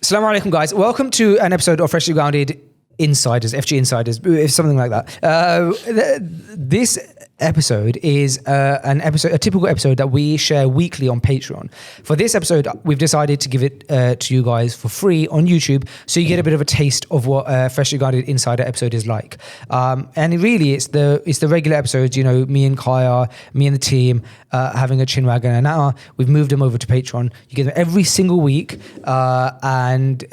Assalamu alaikum, guys. Welcome to an episode of Freshly Grounded Insiders, FG Insiders, something like that. This episode is a typical episode that we share weekly on Patreon. For this episode, we've decided to give it to you guys for free on YouTube, so you get a bit of a taste of what a Freshly Grounded Insider episode is like. And really, it's the regular episodes. You know, me and Kaya, me and the team having a Chinwag and now we've moved them over to Patreon. You get them every single week, and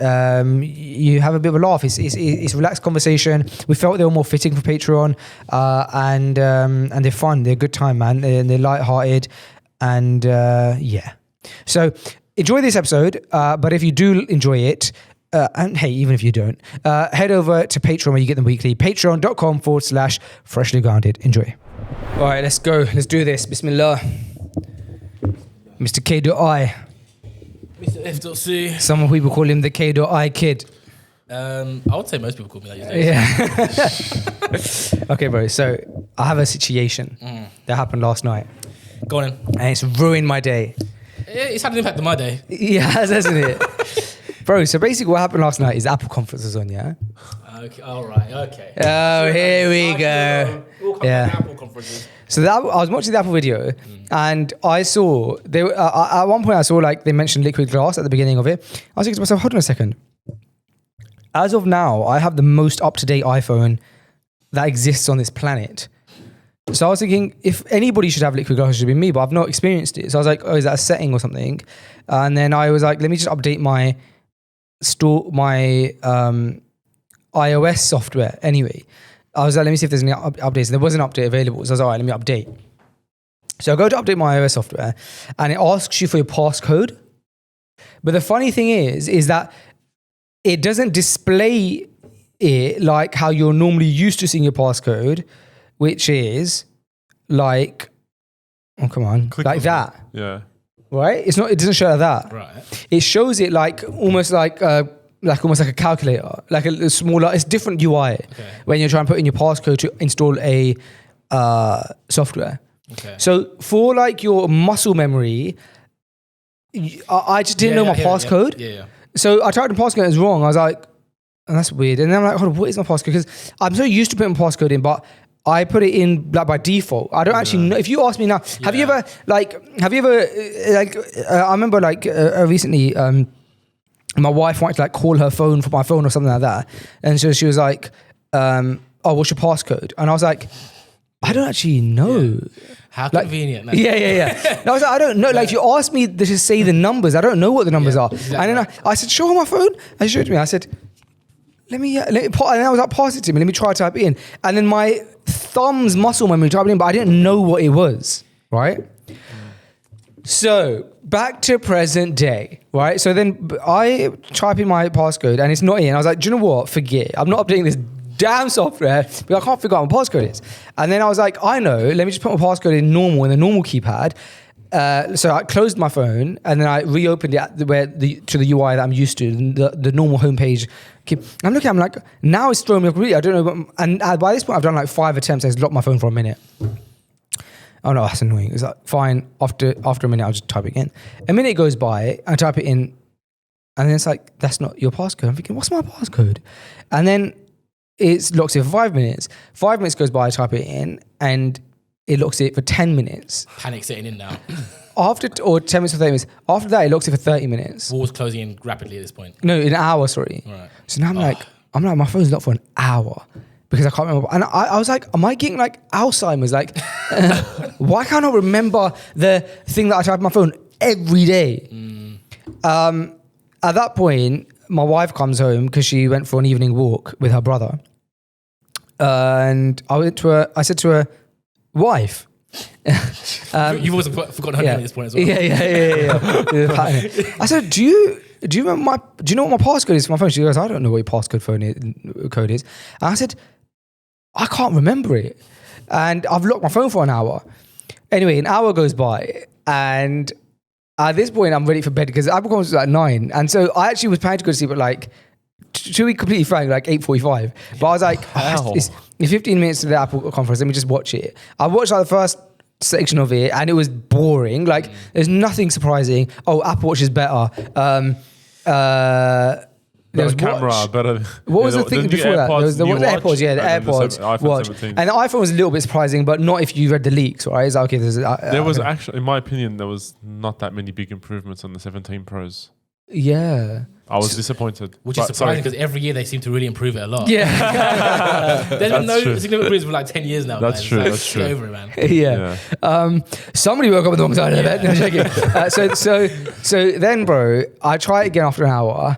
you have a bit of a laugh. It's relaxed conversation. We felt they were more fitting for Patreon, and they're fun. They're a good time, man. They're lighthearted, and yeah. So enjoy this episode. But if you do enjoy it, and hey, even if you don't, head over to Patreon where you get them weekly. Patreon.com/Freshly Grounded. Enjoy. All right, let's go. Let's do this. Bismillah. Mr. K.I. Mr. F.C. Some people call him the K.I kid. I would say most people call me that these days. Yeah. Okay, bro. So I have a situation that happened last night. Go on in. And it's ruined my day. It's had an impact on my day. Yeah, hasn't it? Bro, so basically what happened last night is Apple conference was on, yeah? Okay, all right, okay. Oh, here we go. Yeah. Apple conferences. So I was watching the Apple video and I saw, at one point I saw like they mentioned liquid glass at the beginning of it. I was thinking to myself, hold on a second. As of now, I have the most up-to-date iPhone that exists on this planet. So I was thinking, if anybody should have liquid glass, it should be me, but I've not experienced it. So I was like, oh, is that a setting or something? And then I was like, let me just update my iOS software anyway. I was like, let me see if there's any updates. There was an update available. So I was like, all right, let me update. So I go to update my iOS software and it asks you for your passcode. But the funny thing is that it doesn't display it like how you're normally used to seeing your passcode, which is like, oh, come on, Click like on that. Yeah. Right? It doesn't show like that. Right. It shows it like almost like a calculator, like a smaller, it's different UI when you're trying to put in your passcode to install a software. Okay. So for like your muscle memory, I just didn't know my passcode. Yeah. So I tried the passcode and it was wrong. I was like, oh, that's weird. And then I'm like, hold on, what is my passcode? Because I'm so used to putting my passcode in, but I put it in like by default. I don't actually know. If you ask me now, have you ever I remember like recently, my wife wanted to like call her phone for my phone or something like that. And so she was like, oh, what's your passcode? And I was like, I don't actually know. Yeah. How convenient. Yeah. And I was like, I don't know. Like, if you ask me to say the numbers, I don't know what the numbers are. Exactly. And then I said, show her my phone. And she showed me. I said, let me and I was like, pass it to me. Let me try to type it in. And then my thumb's muscle memory typed it in, but I didn't know what it was. Right? So back to present day. Right? So then I type in my passcode and it's not in. I was like, do you know what? Forget it. I'm not updating this damn software, but I can't figure out what my passcode is. And then I was like, I know, let me just put my passcode in the normal keypad. So I closed my phone and then I reopened it to the UI that I'm used to, the normal homepage. I'm looking, I'm like, now it's throwing me off really. I don't know. And by this point, I've done like 5 attempts. I just locked my phone for a minute. Oh no, that's annoying. It's like, fine. After a minute, I'll just type it again. A minute goes by, I type it in, and then it's like, that's not your passcode. I'm thinking, what's my passcode? And then it locks it for 5 minutes. 5 minutes goes by, I type it in, and it locks it for 10 minutes. Panic setting in now. Or 10 minutes or 30 minutes. After that, it locks it for 30 minutes. Walls closing in rapidly at this point. No, an hour, sorry. Right. So now I'm like, my phone's not for an hour because I can't remember. And I was like, am I getting like Alzheimer's? Like, why can't I remember the thing that I type on my phone every day? At that point, my wife comes home because she went for an evening walk with her brother. And I said to her, wife. You've also forgotten her name at this point as well. Yeah. I said, do you know what my passcode is for my phone? She goes, I don't know what your passcode code is. And I said, I can't remember it. And I've locked my phone for an hour. Anyway, an hour goes by and at this point I'm ready for bed because Apple conference was at 9. And so I actually was planning to go to sleep at like, to be completely frank, like 8:45. But I was like, it's 15 minutes to the Apple conference. Let me just watch it. I watched like the first section of it and it was boring. Like there's nothing surprising. Oh, Apple Watch is better. There was camera, watch. better. What was the thing before that? There was the AirPods, yeah, the AirPods, iPhone watch. 17. And the iPhone was a little bit surprising, but not if you read the leaks, right? It's like, okay, There was actually, in my opinion, there was not that many big improvements on the 17 Pros. Yeah. I was disappointed. Which is surprising because every year they seem to really improve it a lot. Yeah. There's been no significant improvements for like 10 years now. That's man. true. Like, That's true. Get over it, man. Yeah. Somebody woke up on the wrong side of the bed. No, I'm joking. So then, bro, I try it again after an hour,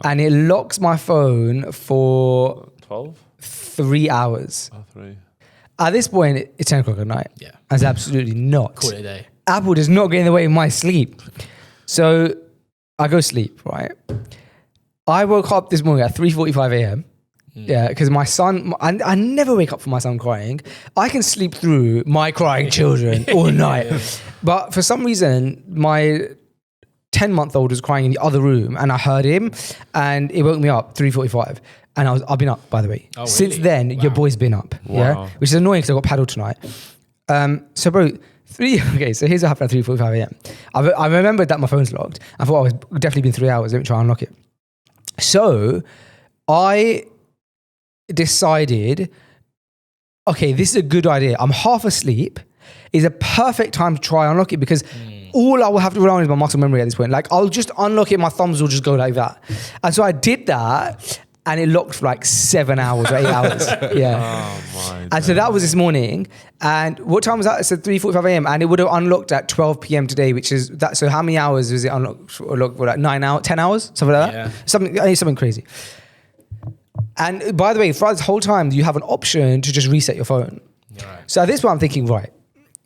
and it locks my phone for 3 hours. 3. At this point, it's 10 o'clock at night. Yeah. As absolutely not. Call it a day. Apple does not get in the way of my sleep. So I go sleep, right? I woke up this morning at 3:45 a.m. Yeah, because my son, I never wake up for my son crying. I can sleep through my crying children all night. But for some reason, my 10-month-old was crying in the other room and I heard him and it woke me up 3:45. And I've been up, by the way. Oh, Since really? then, your boy's been up. Yeah, Wow. which is annoying because I got paddled tonight. So bro, okay, so here's what happened at 3:45 a.m. I remembered that my phone's locked. I thought, it's definitely been 3 hours. Let me try and unlock it. So I decided, okay, this is a good idea. I'm half asleep. It's a perfect time to try and unlock it because all I will have to rely on is my muscle memory at this point. Like I'll just unlock it, my thumbs will just go like that. And so I did that and it locked for like 7 hours or 8 hours. Yeah. Oh my. And so that was this morning. And what time was that? It said 3:45 a.m. And it would have unlocked at 12 p.m. today, which is that. So how many hours was it unlocked? For like 9 hours, 10 hours, something like that. Yeah. Something crazy. And by the way, throughout this whole time, you have an option to just reset your phone. Right. So at this point, I'm thinking, right.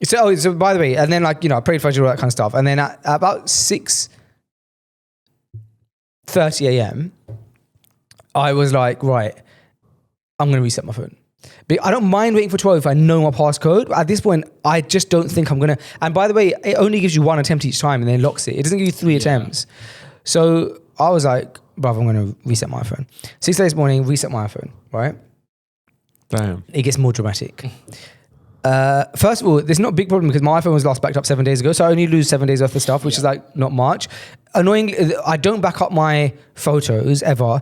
So by the way, and then like, I prayed for all that kind of stuff. And then at about 6:30 a.m., I was like, right, I'm going to reset my phone. But I don't mind waiting for 12 if I know my passcode. But at this point, I just don't think I'm going to. And by the way, it only gives you one attempt each time and then locks it. It doesn't give you 3 attempts. So I was like, bruv, I'm going to reset my iPhone. 6 days morning, reset my iPhone, right? Damn. It gets more dramatic. First of all, there's not a big problem because my iPhone was last backed up 7 days ago. So I only lose 7 days worth of stuff, which is like not much. Annoyingly, I don't back up my photos ever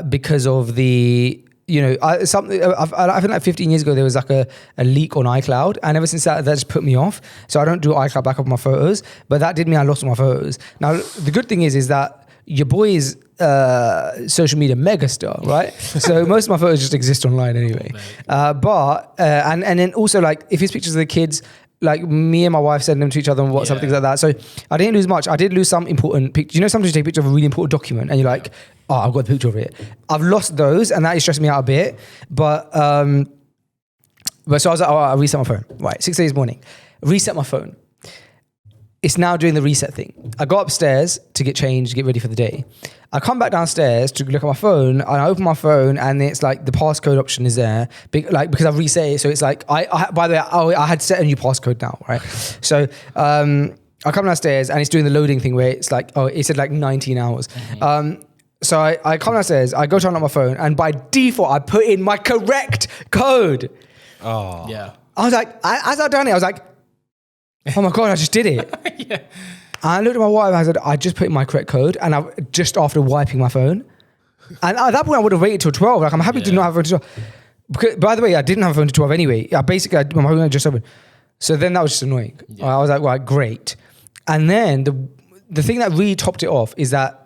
because of the, I think like 15 years ago, there was like a leak on iCloud. And ever since that just put me off. So I don't do iCloud backup of my photos. But that did mean I lost my photos. Now, the good thing is that your boy is social media megastar, right? So most of my photos just exist online anyway. And then also like if it's pictures of the kids, like me and my wife send them to each other on WhatsApp, things like that. So I didn't lose much. I did lose some important pictures. Sometimes you take a picture of a really important document and you're like, oh, I've got a picture of it. I've lost those and that is stressing me out a bit. But so I was like, oh, I'll reset my phone. Right, 6 days morning, reset my phone. It's now doing the reset thing. I go upstairs to get changed, get ready for the day. I come back downstairs to look at my phone and I open my phone and it's like the passcode option is there because I've reset it. So it's like, by the way, I had set a new passcode now, right? So I come downstairs and it's doing the loading thing where it's like, it said like 19 hours. Mm-hmm. So I come downstairs, I go to unlock my phone and by default, I put in my correct code. Oh. Yeah. I was like, as I done it, I was like, oh my God, I just did it. Yeah. And I looked at my wife and I said, I just put in my correct code. And I just after wiping my phone. And at that point, I would have waited till 12. Like, I'm happy to not have a phone till 12. Because, by the way, I didn't have a phone till 12 anyway. My phone had just opened. So then that was just annoying. Yeah. I was like, right, great. And then the thing that really topped it off is that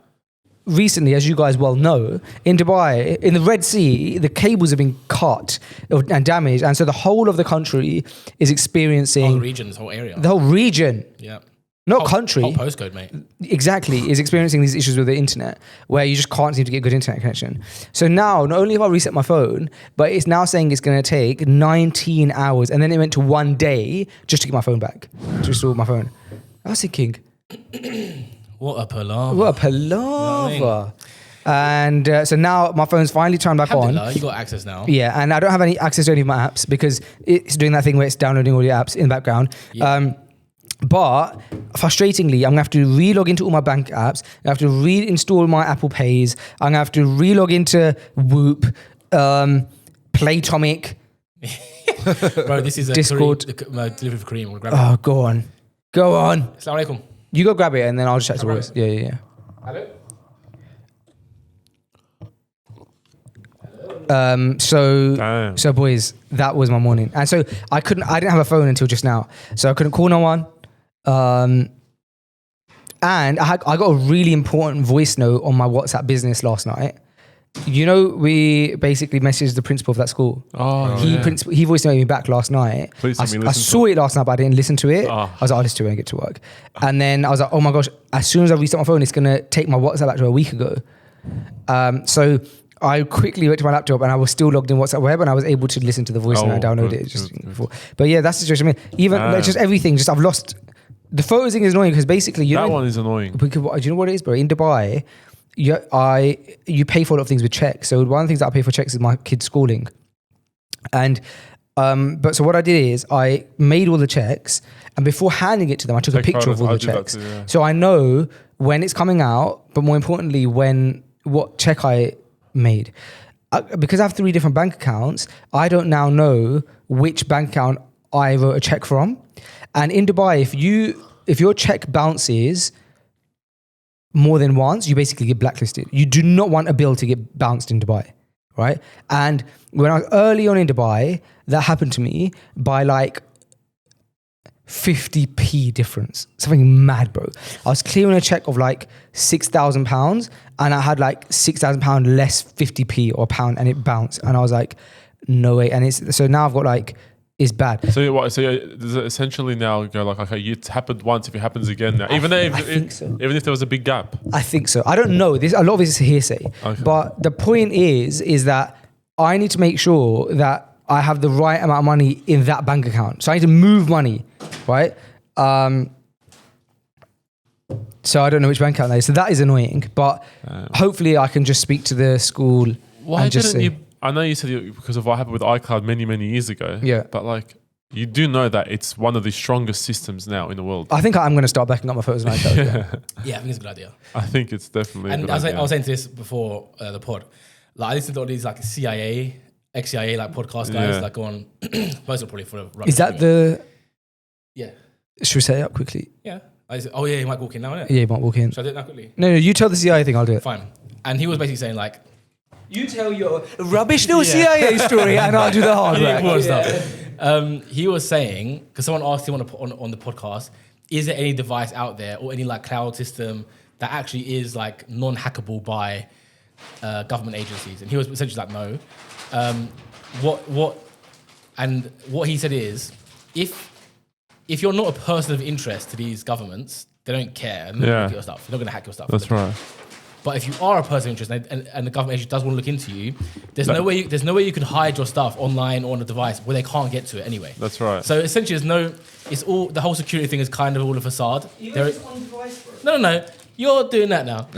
recently, as you guys well know, in Dubai, in the Red Sea, the cables have been cut and damaged. And so the whole of the country is experiencing... Whole region, this whole area. The whole region. Yeah. Not country. Whole postcode, mate. Exactly, is experiencing these issues with the internet where you just can't seem to get good internet connection. So now, not only have I reset my phone, but it's now saying it's going to take 19 hours. And then it went to 1 day just to get my phone back, to restore my phone. I was thinking... What a palaver. What a palaver. You know And so now my phone's finally turned back on. You got access now. Yeah, and I don't have any access to any of my apps because it's doing that thing where it's downloading all the apps in the background. Yeah. But frustratingly, I'm going to have to re-log into all my bank apps. I have to reinstall my Apple Pays. I'm going to have to re-log into Whoop, Playtomic. Bro, this is a Discord. Delivery for Kareem. We'll grab it. Go on. Assalamu alaikum. You go grab it and then I'll just chat to voice. Yeah. Hello? Damn. So boys, that was my morning. And so I didn't have a phone until just now. So I couldn't call no one. And I got a really important voice note on my WhatsApp business last night. You know, we basically messaged the principal of that school. He voice noted me back last night. Please let me I listen saw it last night, but I didn't listen to it. Oh. I was like, I'll listen to it when I get to work. And then I was like, oh my gosh, as soon as I restart my phone, it's going to take my WhatsApp back to a week ago. So I quickly went to my laptop and I was still logged in WhatsApp web and I was able to listen to the voice and I downloaded it just before. But yeah, that's the situation. I mean, even like, just everything, I've lost... The photos thing is annoying because basically... That one is annoying. Because, do you know what it is, bro? In Dubai... you pay for a lot of things with checks. So one of the things that I pay for checks is my kids' schooling. And so what I did is I made all the checks and before handing it to them, I took a picture of all the checks. Too, yeah. So I know when it's coming out, but more importantly, what check I made. Because I have 3 different bank accounts, I don't now know which bank account I wrote a check from. And in Dubai, if your check bounces more than once, you basically get blacklisted. You do not want a bill to get bounced in Dubai, right? And when I was early on in Dubai, that happened to me by like 50p difference. Something mad, bro. I was clearing a check of like £6,000 and I had like £6,000 less 50p or pound and it bounced. And I was like, no way. And so now I've got like, it's bad. So what? So does it essentially now go like, okay, it happened once. If it happens again, now, even if there was a big gap. I think so. I don't know. A lot of it is hearsay. Okay. But the point is that I need to make sure that I have the right amount of money in that bank account. So I need to move money, right? So I don't know which bank account that is. So that is annoying. But hopefully I can just speak to the school. Why didn't you? I know you said because of what happened with iCloud many years ago. Yeah. But like, you do know that it's one of the strongest systems now in the world. I think I'm going to start backing up my photos on iCloud. Yeah, I think it's a good idea. I think it's definitely a good idea. I was saying this before the pod. Like I listen to all these like CIA, ex-CIA like podcast guys that go on. Most are probably for a Is that the... Yeah. Should we set it up quickly? Yeah. He might walk in now, innit? Yeah, he might walk in. Should I do it now quickly? No, you tell the CIA thing, I'll do it. Fine. And he was basically saying like, you tell your rubbish little CIA story and I'll do the hard work. Stuff. He was saying, because someone asked him on the podcast, is there any device out there or any like cloud system that actually is like non-hackable by government agencies? And he was essentially like, no. What he said is, if you're not a person of interest to these governments, they don't care. They're not gonna hack your stuff. They're not going to hack your stuff. That's right. But if you are a person of interest and the government agency does want to look into you, there's no way you can hide your stuff online or on a device where they can't get to it anyway. That's right. So essentially, the whole security thing is kind of all a facade. Even if it's on device, bro. No. You're doing that now.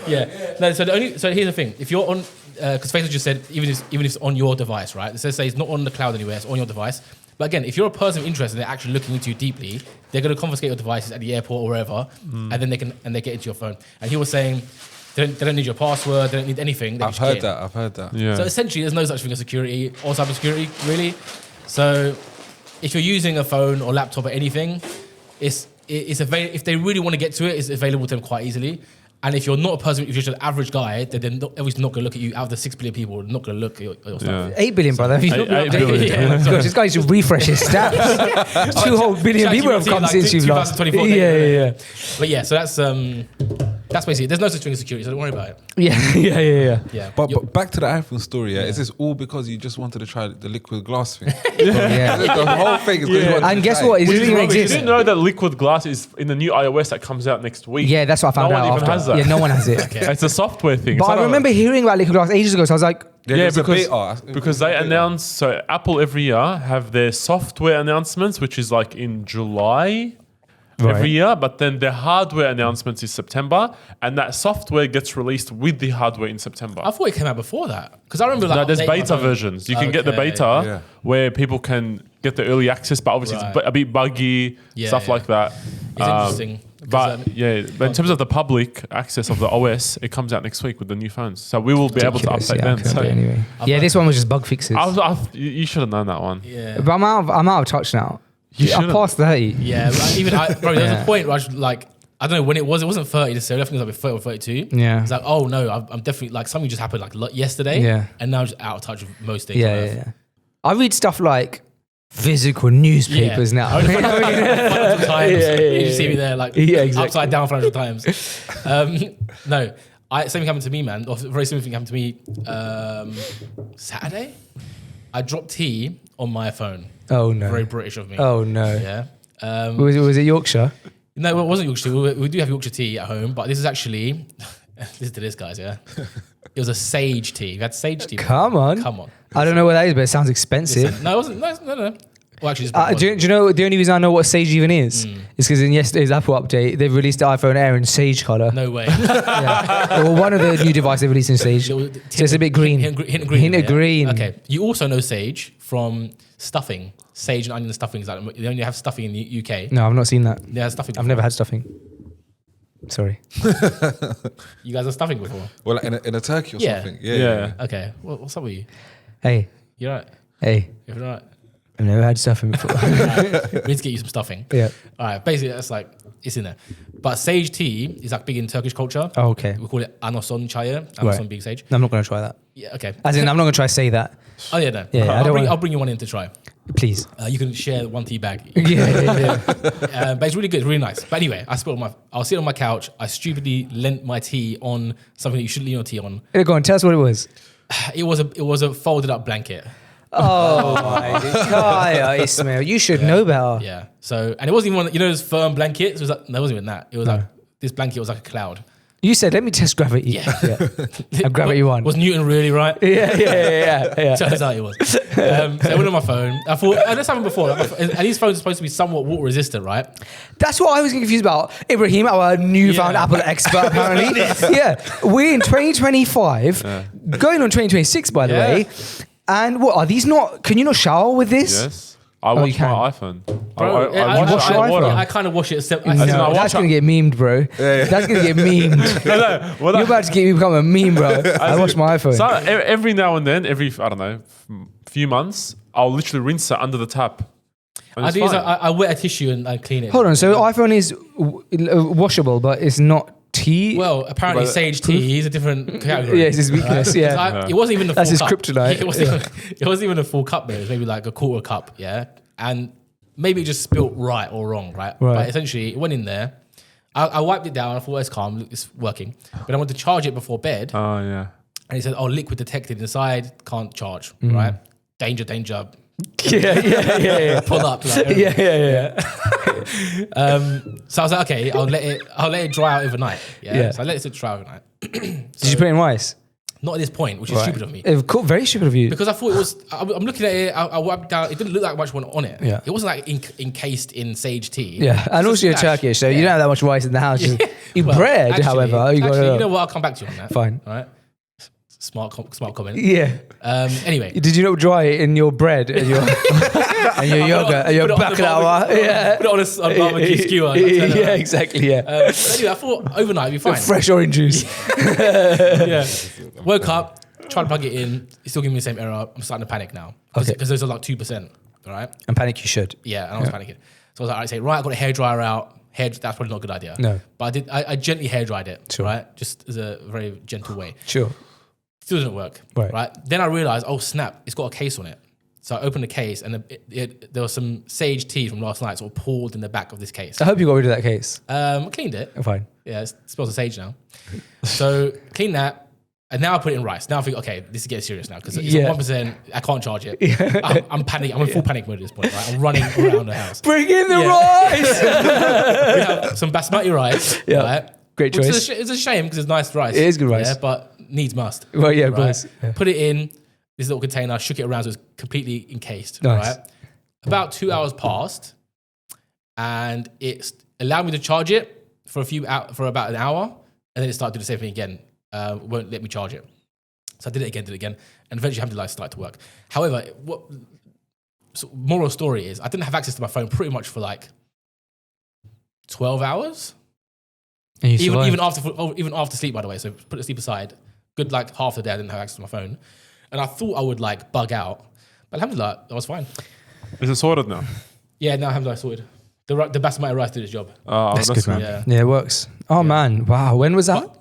Yeah. No. So here's the thing: if you're on, because Facebook just said even if it's on your device, right? It says it's not on the cloud anywhere; it's on your device. But again, if you're a person of interest and they're actually looking into you deeply, they're going to confiscate your devices at the airport or wherever, and then they get into your phone. And he was saying they don't need your password, they don't need anything. I've heard that. Yeah. So essentially, there's no such thing as security or cybersecurity, really. So if you're using a phone or laptop or anything, it's if they really want to get to it, it's available to them quite easily. And if you're not a person, if you're just an average guy, then they're obviously not going to look at you. Out of the 6 billion people, they're not going to look at your stuff. 8 billion, brother. 8 billion. Gosh, this guy should refresh his stats. 2 whole billion people have come since you've lost. 2024. Yeah. But yeah, so that's basically, there's no such thing as security, so don't worry about it. Yeah. But back to the iPhone story, is this all because you just wanted to try the liquid glass thing? Yeah. The whole thing is because you wanted And to guess try what? it. It doesn't even You exist. didn't know that liquid glass is in the new iOS that comes out next week. Yeah, that's what I found No out one even after. has that. Yeah, no one has it. It's a software thing. But It's I not remember hearing about liquid glass ages ago, so I was like, There's a beta. because they announce, so Apple every year have their software announcements, which is like in July every year, but then their hardware announcements is September, and that software gets released with the hardware in September. I thought it came out before that. Because I remember like... No, there's updating my beta phone. versions. You can get the beta where people can get the early access, but obviously it's a bit buggy, stuff like that. It's interesting. But but in terms of the public access of the OS, it comes out next week with the new phones. So we will be able to update then. So anyway. Yeah, this one was just bug fixes. you should have known that one. Yeah. But I'm out of touch now. I passed 30. Yeah, like, even bro, there's a point where I was like, I don't know when it was. It wasn't 30 necessarily. I think it was like 30 or 32. Yeah. It's like, oh no, I'm definitely like something just happened like yesterday. Yeah. And now I'm just out of touch with most things. Yeah, on yeah, Earth. yeah. I read stuff like physical newspapers now. I mean, Financial Times. You see me there, like exactly. upside down Financial Times. No, same thing happened to me, man. Or very similar thing happened to me Saturday. I dropped tea on my phone. Oh no. Very British of me. Oh no. Yeah. Was it Yorkshire? No, it wasn't Yorkshire tea. We do have Yorkshire tea at home, but this is actually listen to this, guys. Yeah, it was a sage tea. You had sage tea. Come on. I don't know what that is, but it sounds expensive. No, it wasn't. No. Well, actually, Do you know the only reason I know what Sage even is because in yesterday's Apple update they've released the iPhone Air in Sage color. No way. Well, one of the new devices they've released in Sage, so it's a bit green. Hint of green. Hint of green. Okay. You also know sage from stuffing. Sage and onion stuffing is like they only have stuffing in the UK. No, I've not seen that. They have stuffing. I've never had stuffing. Sorry. You guys have stuffing before? Well, like in a turkey or something. Yeah. Okay. What's up with you? Hey. You're right. Hey. You're right. I've never had stuffing before. Right. We need to get you some stuffing. Yeah. All right. Basically, that's like it's in there. But sage tea is like big in Turkish culture. Oh, okay. We call it anason chaya. Anason being sage. No, I'm not going to try that. Yeah. Okay. As in, I'm not going to try to say that. Oh yeah, no. Yeah, I'll bring you one in to try. Please. You can share one tea bag. Yeah. But it's really good, it's really nice. But anyway, I was sitting on my couch. I stupidly lent my tea on something that you shouldn't lean your tea on. Hey, go on, tell us what it was. It was a folded up blanket. Oh my God, Ismail, you should know better. Yeah. So, and it wasn't even one, those firm blankets. It was like, no, it wasn't even that. It was like, this blanket was like a cloud. You said, let me test gravity. Yeah. And gravity won. Was Newton really right? Yeah. Turns out it was. So I went on my phone. I thought, this happened before. And these phones are supposed to be somewhat water resistant, right? That's what I was confused about. Ibrahim, our newfound Apple expert, apparently. Yeah. We're in 2025, going on 2026, by the way. And what are these not? Can you not shower with this? Yes. I wash my iPhone. Bro, I wash your iPhone? I kind of wash it. No, that's going to get memed, bro. That's going to get memed. You're about to become a meme, bro. I wash my iPhone. So every now and then, I don't know, few months, I'll literally rinse it under the tap. I do. I wet a tissue and I clean it. Hold on. So iPhone is washable, but it's not tea. Well, apparently sage tea is a different category. Yeah, it's his weakness. Yeah. It wasn't even the full That's his cup. kryptonite. It wasn't even a full cup, man. It was maybe like a quarter cup, yeah. And maybe it just spilt right or wrong, right? But essentially, it went in there. I wiped it down. I thought it's calm, it's working. But I went to charge it before bed. Oh yeah. And he said, "Oh, liquid detected inside. Can't charge. Right? Danger." Yeah. Pull up. Like, Yeah. So I was like, okay, I'll let it dry out overnight. Yeah. So I let it dry overnight. Did you put it in rice? Not at this point, which is stupid of me. Very stupid of you. Because I thought it was. I'm looking at it. I wiped down. It didn't look like much went on it. Yeah. It wasn't like encased in sage tea. Yeah, and also you're Turkish, so you don't have that much rice in the house. You bread, actually, however, you know what? I'll come back to you on that. Fine. All right. Smart comment. Yeah. Anyway, Did you not dry it in your bread and your and your yogurt and your baklava? Yeah. Put it on a barbecue skewer. Yeah, exactly. Yeah. Anyway, I thought overnight it'd be fine. Fresh orange juice. Yeah. Woke up, tried to plug it in. It's still giving me the same error. I'm starting to panic now. Okay. Because those are like 2%. All right. And panic you should. Yeah, and I was panicking. So I was like, I say, right, I got a hairdryer out. That's probably not a good idea. No. But I gently hairdried it. Sure. Right. Just as a very gentle way. Sure. Still didn't work. Right. Then I realized, oh snap, it's got a case on it. So I opened the case and there was some sage tea from last night sort of poured in the back of this case. I hope you got rid of that case. I cleaned it. Fine. Yeah, it smells of sage now. So clean that. And now I put it in rice. Now I think, okay, this is getting serious now because it's at 1%. I can't charge it. I'm panicking. I'm in full panic mode at this point. Right? I'm running around the house. Bring in the rice. We have some basmati rice. Yeah. Right? Great choice. It's a shame because it's nice rice. It is good rice. Yeah, but needs must. Well, yeah, of right? course. Yeah. Put it in this little container, shook it around so it's completely encased. Nice. Right? About 2 hours passed and it allowed me to charge it for about an hour and then it started doing the same thing again. Won't let me charge it. So I did it again, and eventually alhamdulillah, it started to work. However, moral story is I didn't have access to my phone pretty much for like 12 hours. And you even after sleep, by the way. So put the sleep aside. Good like half the day I didn't have access to my phone. And I thought I would like bug out. But alhamdulillah, I was fine. Is it sorted now? Yeah, now alhamdulillah, sorted. The best might arrive to this job. That's good, man. Yeah. Yeah, it works. Oh man, wow. When was that?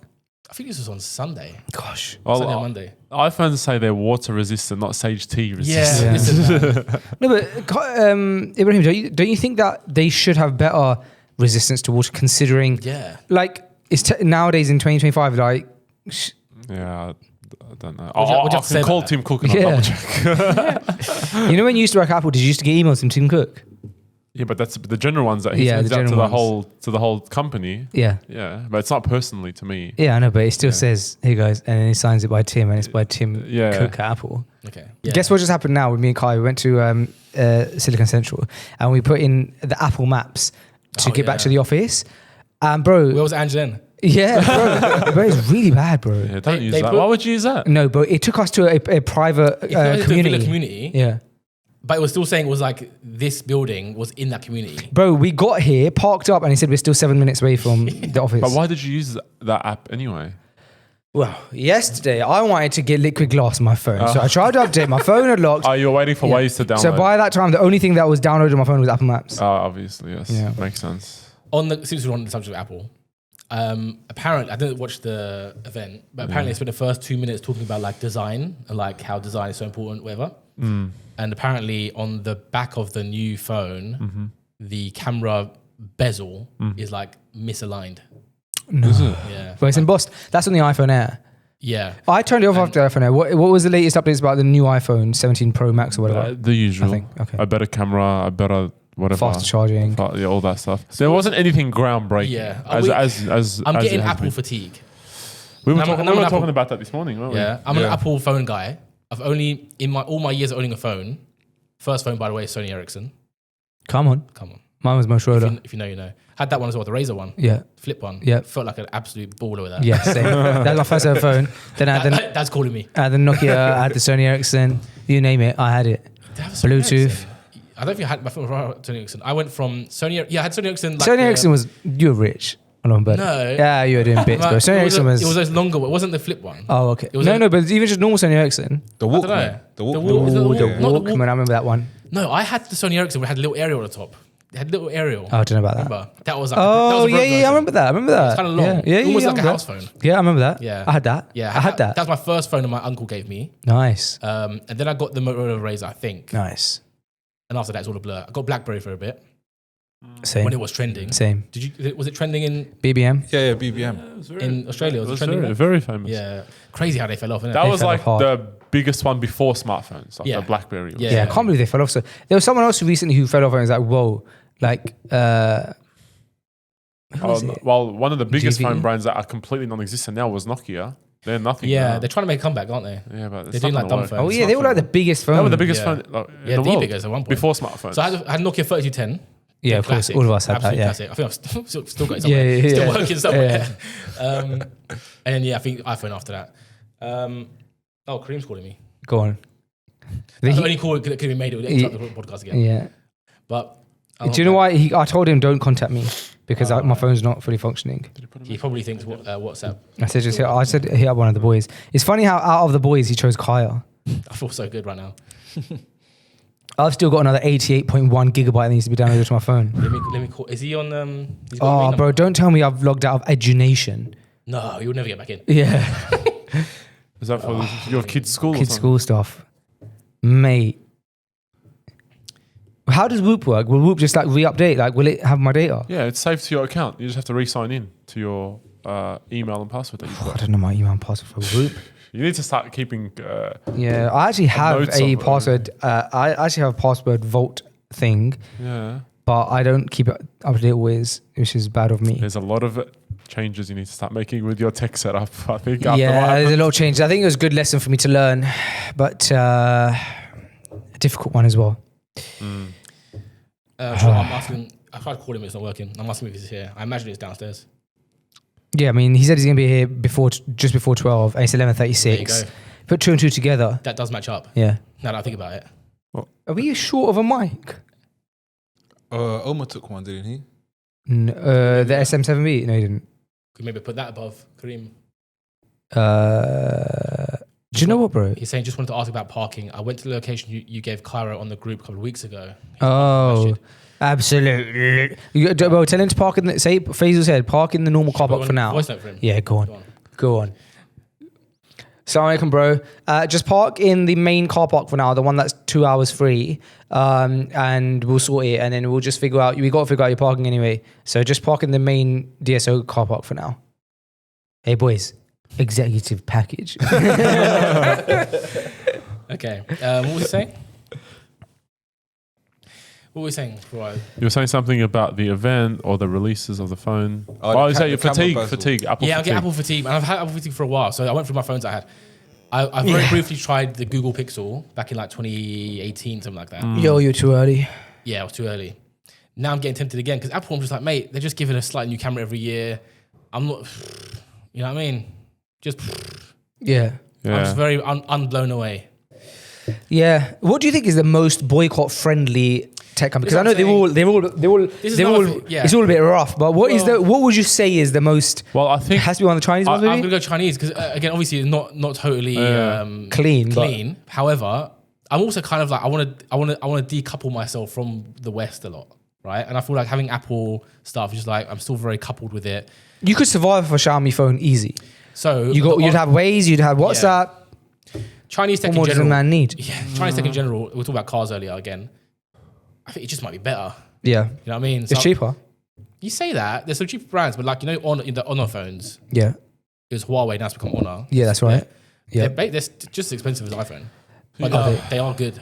I think this was on Sunday. Gosh. Sunday or Monday. iPhones say they're water resistant, not Sage T resistant. Yeah. Listen, No, but Ibrahim, don't you think that they should have better resistance to water, considering yeah. like it's nowadays in 2025, like Yeah, I don't know. Would you I have to say can call about Tim Cook and Yeah. I'll double check. you know when you used to work at Apple, did you used to get emails from Tim Cook? Yeah, but that's the general ones that he Yeah, sends the out to general the whole company. Yeah. Yeah, but it's not personally to me. Yeah, I know, but it still says, "Hey guys," and then he signs it by Tim, and it's by Tim Yeah. Cook at Apple. Okay. Guess what just happened now with me and Kai? We went to Silicon Central, and we put in the Apple Maps to get back to the office. And bro, Where was Ange then? yeah, bro, it's really bad, bro. Yeah, don't They- use they that. put- Why would you use that? No, but it took us to a private If you went to the community. villa community, Yeah. but it was still saying it was like this building was in that community. Bro, we got here, parked up, and he said we're still 7 minutes away from the office. But why did you use that app anyway? Well, yesterday I wanted to get liquid glass on my phone, so I tried to update. My phone had locked. Oh, you're waiting for Yeah. Waze to download. So by that time, the only thing that was downloaded on my phone was Apple Maps. Obviously, yes. Yeah. Makes sense. Since we're on the subject of Apple, apparently I didn't watch the event, but apparently they spent the first 2 minutes talking about like design and like how design is so important, whatever. And apparently on the back of the new phone, the camera bezel is like misaligned. No. Is it? Yeah. But it's embossed. That's on the iPhone Air. Yeah. I turned it off after the iPhone Air. What was the latest updates about the new iPhone 17 Pro Max or whatever? The usual. I think, okay. A better camera, a better whatever. Faster charging. Yeah, all that stuff. There wasn't anything groundbreaking. Yeah. As I'm as getting it has Apple been. fatigue. We were I'm talking an Apple- talking about that this morning, weren't we? Yeah. I'm an Apple phone guy. I've only, in all my years of owning a phone, first phone, by the way, is Sony Ericsson. Come on. Come on. Mine was Motorola. If you know, you know. Had that one as well, the Razer one. Yeah. Flip one. Yeah. Felt like an absolute baller with that. Yeah, same. That was my first ever phone. Then I had the, That's calling me. I had the Nokia, I had the Sony Ericsson. You name it, I had it. Did I have a Sony Bluetooth. Ericsson? I don't think I had my phone before Sony Ericsson. I went from Sony. Yeah, I had Sony Ericsson. Like Sony Ericsson was, you were rich. A lot better. No. Yeah, you were doing bits, bro. Sony Ericsson It was was. those longer. It wasn't the flip one. Oh, okay. it was No, a- no, but even just normal Sony Ericsson. The I Walkman. don't know. The The Walkman. Walk- was it the Oh, the Walk- not the Walkman, I remember that one. No, I had the Sony Ericsson. We had a little aerial at the top. It had a little aerial. Oh, I don't know about that. Remember? That was like. Oh, that was a yeah, broke yeah, I version. remember that. I remember that. It's kind of long. Yeah, yeah, Almost yeah, like I a remember house that. phone. Yeah, I remember that. Yeah. I had that. Yeah, I had that. That was my first phone that my uncle gave me. Nice. And then I got the Motorola Razr, I think. Nice. And after that, it's all a blur. I got BlackBerry for a bit Same. when it was trending. Same. Was it trending in BBM. Yeah, BBM. in Australia? Was It it was trending? very, there? very famous. Yeah, crazy how they fell off. Innit? That They was fell like apart. the biggest one before smartphones, like Yeah. the BlackBerry. Yeah. Yeah, I can't believe they fell off. So there was someone else recently who fell off and was like, whoa, like, who was it? Well, one of the biggest GV? phone brands that are completely non-existent now was Nokia. They're nothing. Yeah, now. they're trying to make a comeback, aren't they? Yeah, but it's They're doing not like gonna dumb work. phones. Oh yeah, they were like the biggest phone. They were the biggest Yeah. phone like, Yeah, in the the world biggend at one point. before smartphones. So I had Nokia 3210. Yeah, of course, Classic. all of us had that. Absolute Yeah. classic. I think I've still got it Yeah, somewhere. yeah, Still yeah. working somewhere. And then, yeah, I think iPhone after that. Kareem's calling me. Go on. That's the only call that could have been made. It would interrupt the podcast again. Yeah. But Do you know why? I told him don't contact me because my phone's not fully functioning. He probably thinks WhatsApp. I said hit up one of the boys. It's funny how out of the boys he chose Kaya. I feel so good right now. I've still got another 88.1 gigabyte that needs to be downloaded to my phone. Let me call. Is he on? He's got a Oh, main bro, number? don't tell me I've logged out of Edunation. No, you'll never get back in. Yeah, Is that for your kids' school? kids' or something? school stuff, mate. How does Whoop work? Will Whoop just like re-update? Like, will it have my data? Yeah, it's saved to your account. You just have to re-sign in to your email and password that you've I got. don't know my email and password for Whoop. You need to start keeping. Yeah, I actually have Notes a of it. password. I actually have a password vault thing, Yeah, but I don't keep it up to date always, which is bad of me. there's a lot of changes you need to start making with your tech setup. I think. Yeah, after what there's a happened. lot of changes. I think it was a good lesson for me to learn, but a difficult one as well. So I'm asking. I tried to call him, it's not working. I'm asking if he's here. I imagine he's downstairs. Yeah, I mean, he said he's gonna be here just before 12, and it's 11:36. There you go. Put two and two together. That does match up. Yeah. Now that I think about it. Are we short of a mic? Omar took one, didn't he? The SM7B? No, he didn't. Could maybe put that above Kareem. Do Do you know what, bro? He's saying, just wanted to ask about parking. I went to the location you gave Cairo on the group a couple of weeks ago. Oh, absolutely. Bro, tell him to park in the, say, Faisal said, park in the normal car park for now. Voice note for him. Yeah, go on. Assalamu alaikum, bro. Just park in the main car park for now, the one that's 2 hours free, and we'll sort it, and then we'll just figure out, we got to figure out your parking anyway. So just park in the main DSO car park for now. Hey, boys. Executive package. Okay. What was he saying? What were we saying? Right. You were saying something about the event or the releases of the phone. Oh, Is that your the camera fatigue? Apple Yeah, I fatigue. get Apple fatigue, and I've had Apple fatigue for a while. So I went through my phones I had. I very briefly tried the Google Pixel back in like 2018, something like that. Yo, you're too early. Yeah, it was too early. Now I'm getting tempted again because Apple, I'm just like, mate, they're just giving a slightly new camera every year. I'm not, you know what I mean? Just, Yeah. I'm just very unblown away. Yeah. What do you think is the most boycott friendly tech company? Because I know This is they're all This is another thing, yeah. it's all a bit rough. But what would you say is the most? Well, I think It has to be one of the Chinese ones, I'm maybe? gonna go Chinese because again, obviously, it's not totally Clean, Clean. However, I'm also kind of like I want to decouple myself from the West a lot, right? And I feel like having Apple stuff is just like I'm still very coupled with it. You could survive off a Xiaomi phone easy. So You'd have Waze, you'd have WhatsApp. Chinese tech What more in does a general. man need? Yeah, Chinese tech in general. We were talking about cars earlier again. I think it just might be better. Yeah. You know what I mean? It's cheaper. You say that there's some cheaper brands, but like in the Honor phones, Yeah. it was Huawei. Now it's become Honor. Yeah, that's right. Yeah. They're just as expensive as iPhone, but they are good.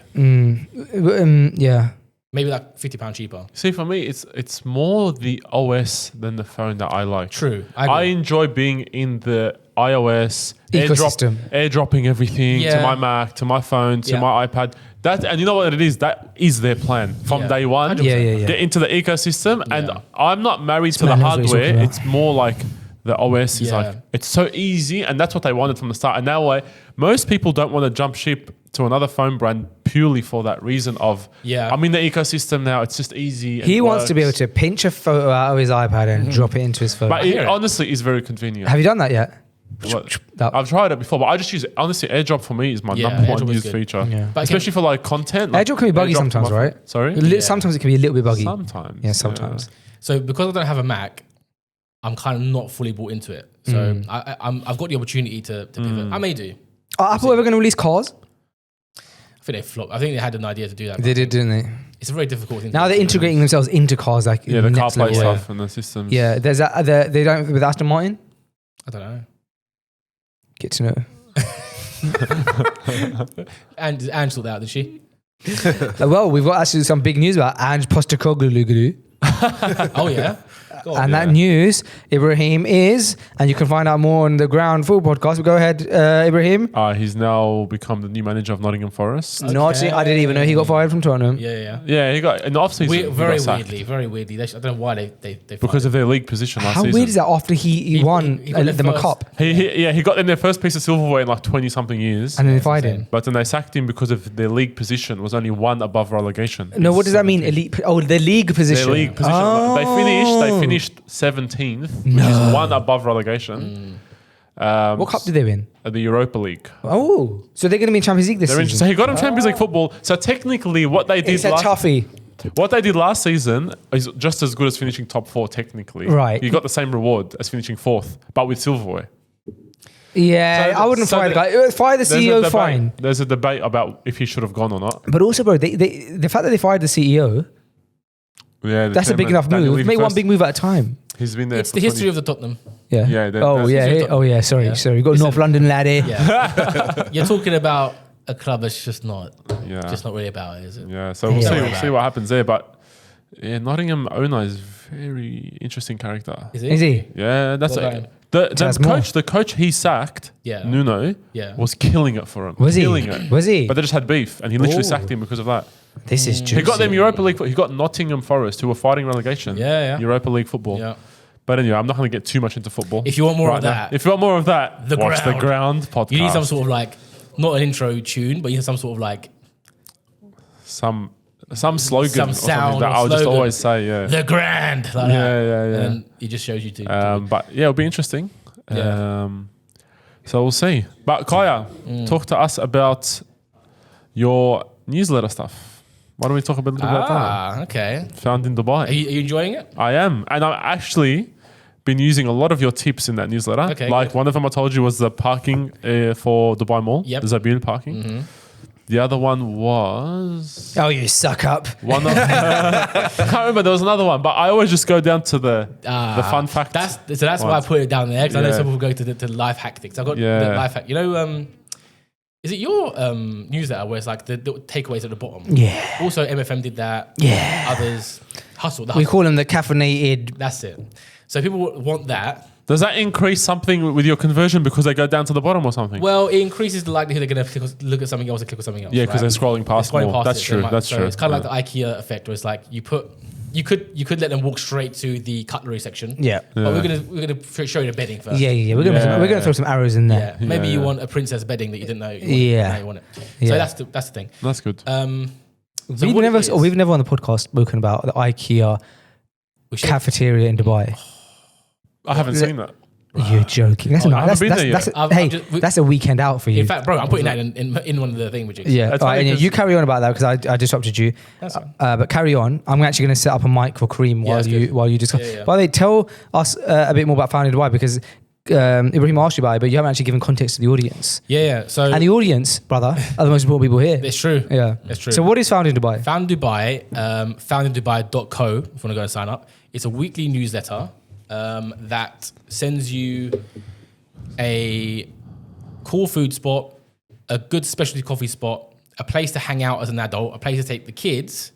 Yeah. Maybe like £50 cheaper. See, for me, it's more the OS than the phone that I like. True. I enjoy being in the iOS Ecosystem. airdropping everything to Yeah. my Mac, to my phone, to my iPad. And you know what it is? That is their plan from Yeah. day one. 100%. Yeah. Get into the ecosystem, and Yeah. I'm not married to the man knows what he's hardware. talking about. It's more like the OS is Yeah. like it's so easy, and that's what they wanted from the start. And now most people don't want to jump ship to another phone brand purely for that reason of I'm in the ecosystem now. It's just easy. He wants to be able to pinch a photo out of his iPad and drop it into his phone. But hear it it. honestly is very convenient. Have you done that yet? That- I've tried it before, but I just use it. Honestly, AirDrop for me is my Yeah, number AirDrop one is used good. feature, Yeah. But especially for like content. Like AirDrop can be buggy AirDrop to sometimes, my right? phone. Sorry, Sometimes it can be a little bit buggy. sometimes. Yeah, sometimes. So because I don't have a Mac, I'm kind of not fully bought into it. So I've got the opportunity to pivot. I may do. Are Apple ever going to release cars? I think they flopped. I think they had an idea to do that. They did, didn't they? It's a very difficult thing. Now to they're do. integrating themselves into cars, like Yeah, the next CarPlay level. stuff and the systems. Yeah, there's that. They don't with Aston Martin. I don't know. Get to know. And thought that out, did she? Well, we've got actually some big news about Ange Postecoglou. Oh yeah. Go on. And that news, Ibrahim is, and you can find out more on the Ground Football podcast. Go ahead, Ibrahim. He's now become the new manager of Nottingham Forest. Not, I didn't even know he got fired from Tottenham. Yeah. Yeah, he got in the offseason. he Very got sacked weirdly. I don't know why they because of their league position last How season. weird is that after he won he got the them a first- cup He got them their first piece of silverware in like 20 something years. and then they fired him? But then they sacked him because of their league position was only one above relegation. No, what does that mean? Elite? Oh, the league position. Their league position. Oh. They finished 17th, which is one above relegation. What cup did they win? The Europa League. Oh, so they're going to be in Champions League this So season. he got him Champions League football. So technically, what they did It's a toughie. last season is just as good as finishing top 4. Technically, Right. You got the same reward as finishing 4th, but with silverware. Yeah, So- I wouldn't so fire the the- guy. Fire the There's a CEO, debate- fine. There's a debate about if he should have gone or not. But also, bro, the fact that they fired the CEO, Yeah, the that's a big chairman, enough Daniel move. Levy Make one first. big move at a time. He's been there. It's for the history 20 of the Tottenham. Yeah. Yeah, Oh that's- yeah. Oh yeah. Sorry. Yeah. Sorry. We've got North London lad here. Yeah. You're talking about a club that's just not really about it, is it? Yeah, so we'll Yeah. see what happens there. But yeah, Nottingham owner is very interesting character. Is he? Yeah, that's Well it. done. The coach he sacked, Yeah. Nuno, Yeah. was killing it for him. Was he? killing it. Was he? But they just had beef, and he literally Ooh. sacked him because of that. This is juicy. He got them Europa League. He got Nottingham Forest, who were fighting relegation. Yeah. Europa League football. Yeah. But anyway, I'm not going to get too much into football. If you want more of now. that, If you want more of that, The watch Ground. the Ground podcast. you need some sort of like, not an intro tune, but you need some sort of like some slogan Some or something sound that or I'll just slogan. always say. Yeah. the grand. Like that. Yeah. And it just shows you to. But yeah, it'll be interesting. Yeah. So we'll see. But Kaya, talk to us about your newsletter stuff. Why don't we talk a little bit about that? Okay. Found in Dubai. Are you enjoying it? I am. And I've actually been using a lot of your tips in that newsletter. Okay, like good. one of them I told you was the parking for Dubai Mall. Yep. The Zabil parking. The other one was... Oh, you suck up. One of, I can't remember. There was another one, but I always just go down to the fun fact. That's why I put it down there, because I know Yeah. some people go to the life hack things. I've got Yeah. the life hack. You know, is it your newsletter where it's like the takeaways at the bottom? Yeah. Also, MFM did that. Yeah. Others. Hustle. We call them the caffeinated. That's it. So people want that. Does that increase something with your conversion because they go down to the bottom or something? Well, it increases the likelihood they're going to look at something else and click on something else. Yeah, because right? they're scrolling past more. That's it, true. That's so true. it's kind of like the IKEA effect, where it's like you could let them walk straight to the cutlery section. Yeah. But we're gonna show you the bedding first. Yeah. We're gonna throw some arrows in there. Yeah. Maybe you Yeah. want a princess bedding that you didn't know. Yeah. You want it. Yeah. So that's the thing. That's good. So We've what never it is- we've never on the podcast spoken about the IKEA we should- cafeteria in Dubai. I haven't seen that. You're joking. That's I haven't been there yet. that's a weekend out for you. In fact, bro, I'm putting that in one of the thingamajigs. Yeah, That's all right, funny and 'cause- you carry on about that because I disrupted you. That's fine. But carry on. I'm actually going to set up a mic for Kareem while that's good. you discuss. Yeah. By the way, tell us a bit more about Founding Dubai because Ibrahim asked you about it, but you haven't actually given context to the audience. Yeah. So And the audience, brother, are the most important people here. it's true. Yeah, It's true. So what is Founding Dubai? Found Dubai, foundindubai.co, if you want to go and sign up. It's a weekly newsletter that sends you a cool food spot, a good specialty coffee spot, a place to hang out as an adult, a place to take the kids,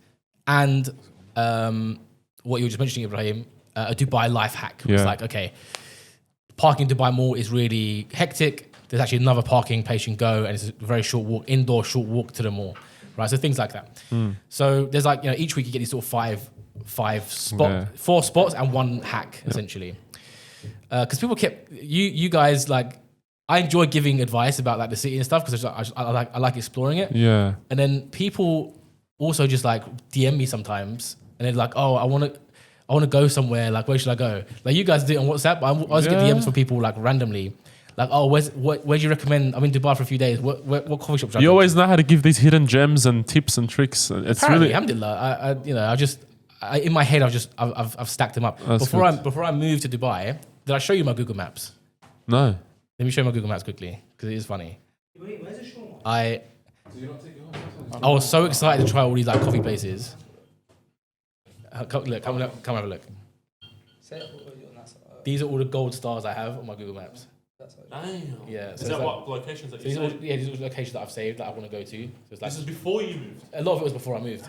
and what you were just mentioning, Ibrahim, a Dubai life hack. Yeah. It's like, okay, parking Dubai Mall is really hectic. There's actually another parking place you can go, and it's a very short walk, indoor short walk to the mall, right? So things like that. So there's like, each week you get these sort of four spots and one hack essentially. Because people kept you guys like, I enjoy giving advice about like the city and stuff because I like exploring it. Yeah. And then people also just like DM me sometimes, and they're like, "Oh, I want to go somewhere. Like, where should I go?" Like you guys do it on WhatsApp. But I always get DMs from people like randomly, like, "Oh, where do you recommend? I'm in Dubai for a few days. What coffee shop should I You go always know how to give these hidden gems and tips and tricks. It's Apparently, really... alhamdulillah, I in my head I've stacked them up. That's Before I moved to Dubai, did I show you my Google Maps? No. Let me show you my Google Maps quickly because it is funny. I was so excited to try all these like coffee places. Come have a look. These are all the gold stars I have on my Google Maps. Yeah. So locations that these are all locations that I've saved that I want to go to. So it's like, before you moved. a lot of it was before I moved.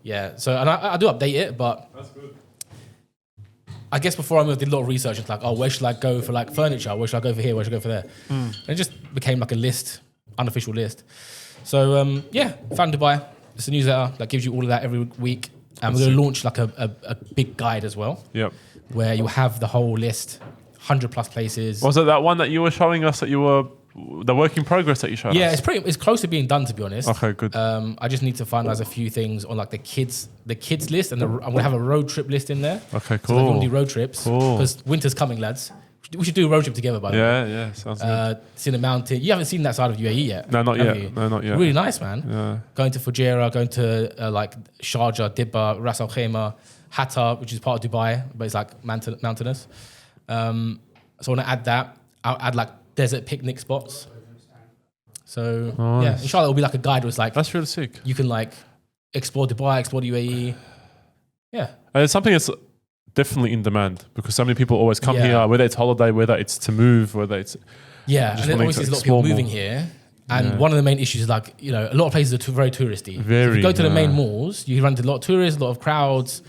Yeah. So and I do update it, but That's good. I guess before I moved, I did a lot of research. It's like, oh, where should I go for like furniture? Where should I go for here? Where should I go for there? And it just became like a list, unofficial list. So Found Dubai. It's a newsletter that gives you all of that every week. And we're going to launch like a big guide as well, Yep. where you'll have the whole list, 100 plus places. Was it that one that you were showing us that you were... The work in progress that you showed Yeah, us? it's close to being done, to be honest. Okay, good. I just need to finalize a few things on like the kids list, and I'm gonna have a road trip list in there. Okay, So if you cool. want to do road trips, Cool. because winter's coming, lads. We should do a road trip together, by the way. Yeah, sounds good. See the mountain. You haven't seen that side of UAE yet? No, not have yet. you? No, not yet. Really nice, man. Yeah. Going to Fujairah, going to like Sharjah, Dibba, Ras Al Khaimah, Hatta, which is part of Dubai, but it's like mountainous. So I want to add that. I'll add like desert picnic spots. So yeah, inshallah, it'll be like a guide where it's like That's really sick. you can like explore Dubai, explore the UAE. Yeah. And it's something that's definitely in demand because so many people always come Yeah. here, whether it's holiday, whether it's to move, whether it's... Yeah, Just and then wanting obviously to there's a lot of people explore moving more. here. And one of the main issues is like, a lot of places are very touristy. So if Very, you go to the main yeah. malls, you run into a lot of tourists, a lot of crowds,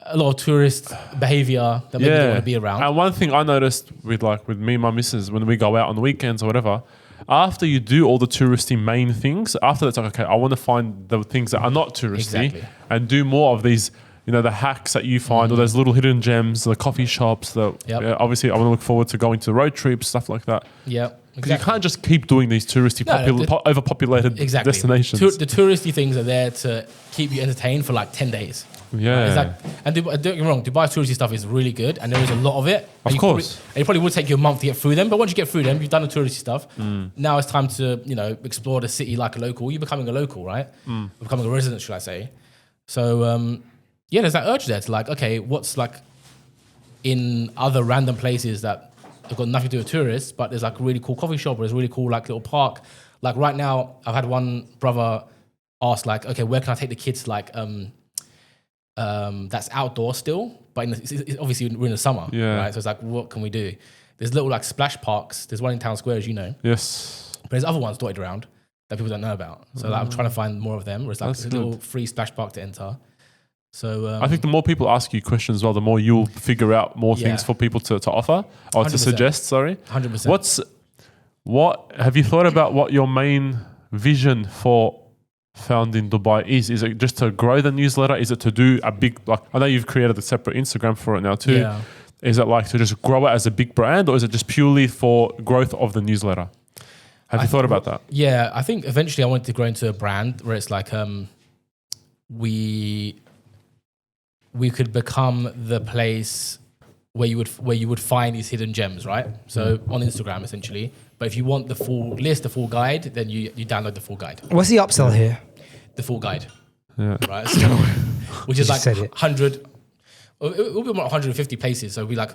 a lot of tourist behavior that maybe they don't want to be around. And one thing I noticed with me and my missus, when we go out on the weekends or whatever, after you do all the touristy main things, after that's like, okay, I want to find the things that are not touristy Exactly. and do more of these, the hacks that you find or those little hidden gems, the coffee shops. Yep. Obviously, I want to look forward to going to road trips, stuff like that. Yeah. Because you can't just keep doing these touristy, overpopulated Exactly. destinations. The touristy things are there to keep you entertained for like 10 days. Yeah. It's like, and don't get me wrong, Dubai touristy stuff is really good, and there is a lot of it. Of course. It probably would take you a month to get through them, but once you get through them, you've done the touristy stuff. Now it's time to, explore the city like a local. You're becoming a local, right? Becoming a resident, should I say? So, there's that urge there to like, okay, what's like in other random places that have got nothing to do with tourists, but there's like a really cool coffee shop, or there's a really cool like little park. Like right now, I've had one brother ask like, okay, where can I take the kids to like, that's outdoor still, but it's obviously we're in the summer, right? So it's like, what can we do? There's little like splash parks. There's one in Town Square, as you know. Yes. But there's other ones dotted around that people don't know about. So like, I'm trying to find more of them. Where it's like a little free splash park to enter. So I think the more people ask you questions, well, the more you'll figure out more things for people to offer or 100%. To suggest. Sorry, 100%. What have you thought about? What your main vision for Found in Dubai is? Is it just to grow the newsletter? Is it to do a big, like, I know you've created a separate Instagram for it now too. Yeah. Is it like to just grow it as a big brand, or is it just purely for growth of the newsletter? Have you thought about that? Yeah, I think eventually I wanted to grow into a brand where it's like we could become the place where you would find these hidden gems, right? So on Instagram essentially. But if you want the full list, the full guide, then you download the full guide. What's the upsell here? The full guide. Yeah. Right. So, which is like 100. It will be about 150 places. So it'll be like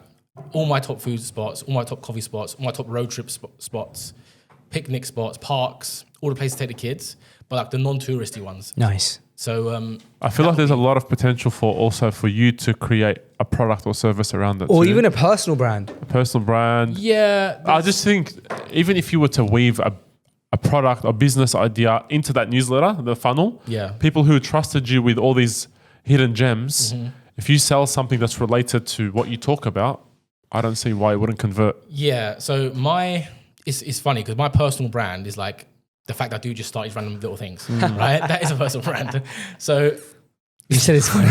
all my top food spots, all my top coffee spots, all my top road trip spots, picnic spots, parks, all the places to take the kids, but like the non-touristy ones. Nice. So I feel like there's a lot of potential for you to create a product or service around it. Or too. even a personal brand. A personal brand. yeah, I just think even if you were to weave a product or business idea into that newsletter, the funnel, people who trusted you with all these hidden gems, if you sell something that's related to what you talk about, I don't see why it wouldn't convert. Yeah. So it's funny because my personal brand is like the fact that I do just start these random little things, right? That is a personal brand. So You said it's funny.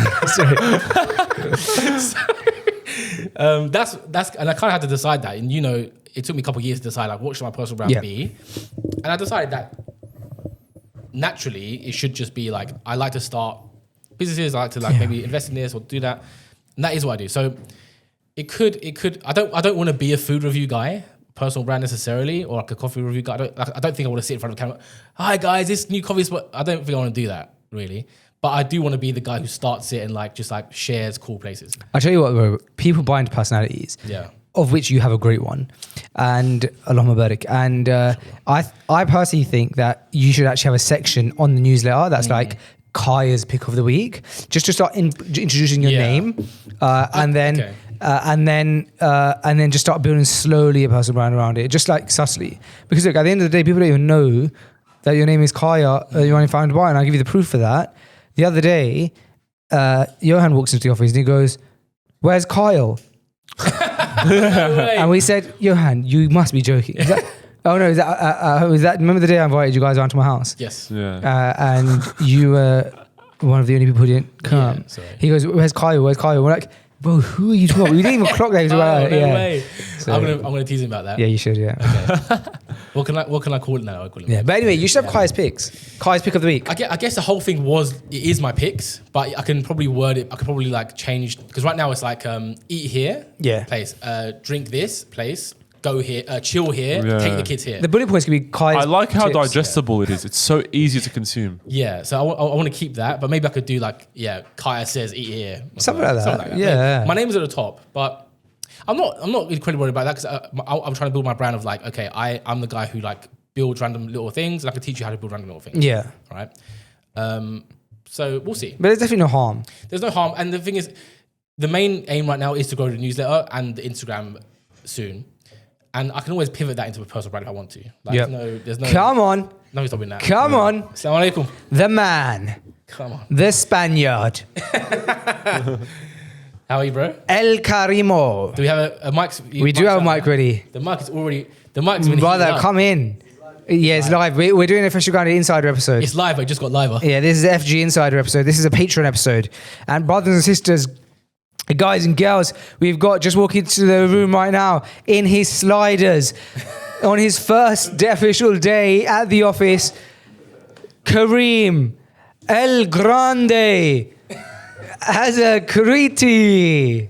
that's and I kind of had to decide that, and it took me a couple of years to decide like what should my personal brand be, and I decided that naturally it should just be like I like to start businesses, I like to like maybe invest in this or do that, and that is what I do. So it could I don't want to be a food review guy, personal brand necessarily, or like a coffee review guy. I don't think I want to sit in front of the camera. Hi guys, this new coffee spot. I don't think I want to do that really. But I do want to be the guy who starts it and like just like shares cool places. I tell you what, bro, people buy into personalities. Yeah. Of which you have a great one, and Allahumma barik. And I personally think that you should actually have a section on the newsletter that's like Kaya's pick of the week, just to start introducing your name, and then just start building slowly a personal brand around it, just like subtly. Because look, at the end of the day, people don't even know that your name is Kaya. You only found Dubai, and I'll give you the proof for that. The other day, Johan walks into the office and he goes, "Where's Kyle?" And we said, "Johan, you must be joking." Is that, oh no, is that? Remember the day I invited you guys around to my house? Yes. Yeah. And you were one of the only people who didn't come. Yeah, sorry. He goes, "Where's Kyle? Where's Kyle?" We're like, "Bro, who are you talking about?" We didn't even clock that. No way. So, I'm gonna tease him about that. Yeah, you should. Yeah. Okay. What can I call it now? Yeah. But anyway, you should have Kaya's picks. Kaya's pick of the week. I guess the whole thing is my picks, but I can probably word it. I could probably like change, because right now it's like eat here, place, drink this place, go here, chill here, take the kids here. The bullet points could be Kaya's. I like how tips. digestible it is. It's so easy to consume. Yeah, so I want to keep that, but maybe I could do like Kaya says eat here, Something like that. Yeah. My name is at the top, but I'm not incredibly worried about that, because I'm trying to build my brand of like, okay, I'm the guy who like builds random little things, and I can teach you how to build random little things. Yeah. Right. So we'll see. But there's definitely no harm. There's no harm, and the thing is, the main aim right now is to grow the newsletter and the Instagram soon, and I can always pivot that into a personal brand if I want to. Like, there's no. Come on. No stopping that. Come on. Assalamu alaikum. The man. Come on. The Spaniard. How are you, bro? El Karimo. Do we have a mic? We do have a mic ready. The mic is already. The mic's been Brother, heated up. come in. Yeah, it's live. We're doing a Official Grounded Insider episode. It's live, but it just got liver. Yeah, this is the FG Insider episode. This is a Patreon episode. And brothers and sisters, guys and girls, we've got, just walking into the room right now, in his sliders, on his first official day at the office, Kareem El Grande. As a Kriti.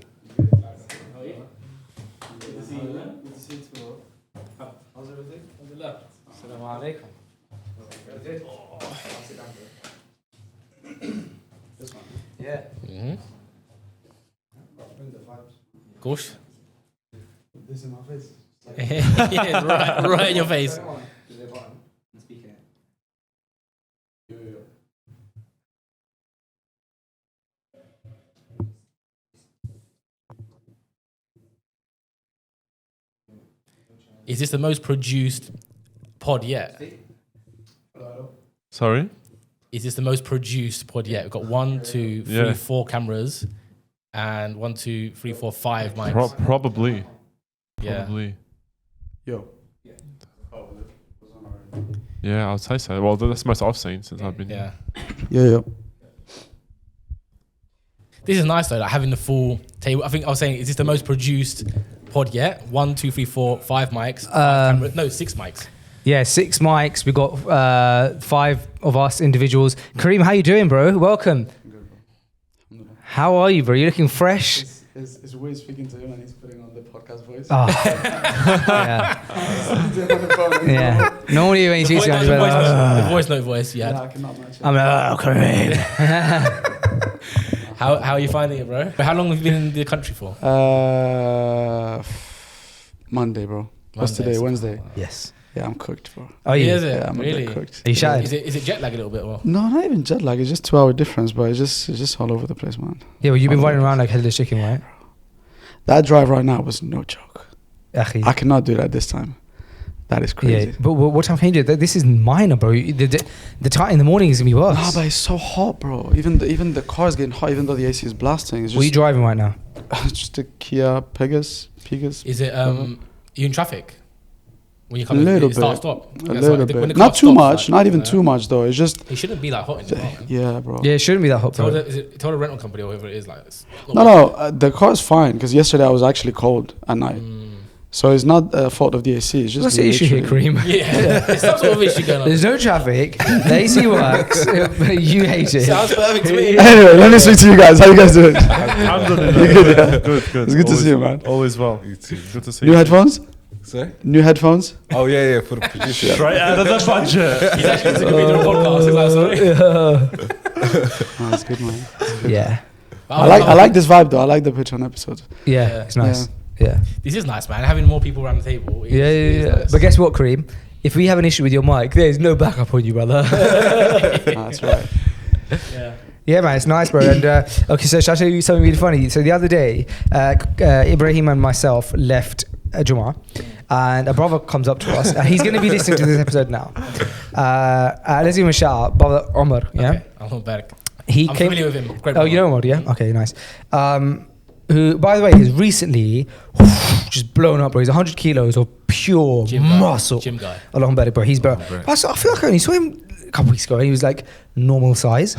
Yeah. Gosh. This in my face. Yeah, right in your face. Is this the most produced pod yet? Sorry? Is this the most produced pod yet? We've got 1, 2, 3, Yeah. 4 cameras and 1, 2, 3, 4, 5 mics. Probably. Yeah. Probably. Yo. Yeah, I would say so. Well, that's the most I've seen since I've been Yeah. Yeah. This is nice though, like having the full table. I think I was saying, is this the most produced pod yet? 1, 2, 3, 4, 5 mics. 5 cameras. No, 6 mics. Yeah, 6 mics. We got 5 of us individuals. Kareem, how you doing, bro? Welcome. How are you, bro? You looking fresh? It's weird speaking to him and he's putting on the podcast voice. Oh. yeah. Yeah. Normally when you see someone, you're like, The voice note voice, Yeah, yeah. I cannot match it. I'm like, oh, Kareem. How are you finding it, bro? How long have you been in the country for? Monday, bro. What's today? Wednesday. Yes. Yeah, I'm cooked, bro. Are you? Is it? Yeah, I'm a Really? bit cooked. Are you shattered? Is it jet lag a little bit? Or? No, not even jet lag. It's just 2-hour difference, but it's just all over the place, man. Yeah, well, you've been running around like headless chicken, right? That drive right now was no joke. Akhi. I cannot do that this time. That is crazy. Yeah, but what time can you do? This is minor, bro. The time in the morning is gonna be worse. Nah, but it's so hot, bro. Even the car is getting hot, even though the AC is blasting. It's What are you just, driving right now? just a Kia Pegas. Is it you in traffic? When you come A in, little it start bit. stop. A Yeah, little when bit. the car Not too stops, much. like, Not even yeah. too much, though. It's just, It shouldn't be that hot in the car. yeah, bro. Yeah, it shouldn't be that hot, Tell bro. the rental company or whoever it is, like. It's not No, the car is fine because yesterday I was actually cold at night. So it's not a fault of the AC. It's just What's the issue here, literally- Kareem? Yeah, it's some sort of issue going on. There's no traffic. The AC works. You hate it. Sounds perfect to me. Anyway, let me speak to you guys. How you guys doing? Alhamdulillah. Good, yeah. Good. It's good to see you, man. Always well. You too. Good to see New you. headphones? Sorry? New headphones? Oh, yeah, for the producer. Straight out of the budget. He's actually going to be doing a podcast. He's like, sorry. Oh, that's good, man. Yeah. I like this vibe, though. I like the Patreon episode. Yeah, it's nice. Yeah. This is nice, man. Having more people around the table. Is, Yeah. is nice. But guess what, Kareem? If we have an issue with your mic, there's no backup on you, brother. That's right. Yeah. Yeah, man, it's nice, bro. And okay, so shall I tell you something really funny? So the other day, Ibrahim and myself left Jummah, and a brother comes up to us, and he's going to be listening to this episode now. Let's give him a shout out, brother Omar. Yeah, Okay. I'm back. he I'm came. familiar with him. Great Oh, brother. you know Omar, yeah? Okay, nice. Who, by the way, is recently just blown up, bro. He's 100 kilos of pure Gym guy. muscle. Gym guy. Along better, bro. He's bro. I feel like I only saw him a couple weeks ago, and he was like normal size.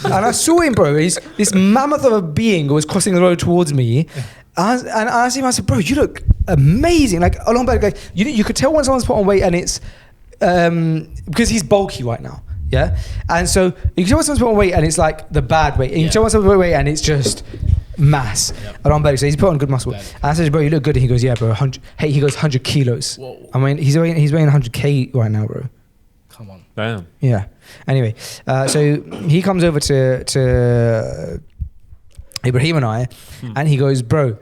And I saw him, bro. He's this mammoth of a being was crossing the road towards me. And I see him, I said, bro, you look amazing. Like along better, like you could tell when someone's put on weight, and it's because he's bulky right now. Yeah, and so you can tell when someone's put on weight, and it's like the bad weight. And you can tell when someone's put on weight, and it's just mass. Yep. Along better, so he's put on good muscle. Bad. And I said, bro, you look good. And he goes, yeah, bro. 100. Hey, he goes 100 kilos. Whoa. I mean, he's weighing 100k right now, bro. Come on. Damn. Yeah. Anyway, so he comes over to Ibrahim and I, and he goes, bro.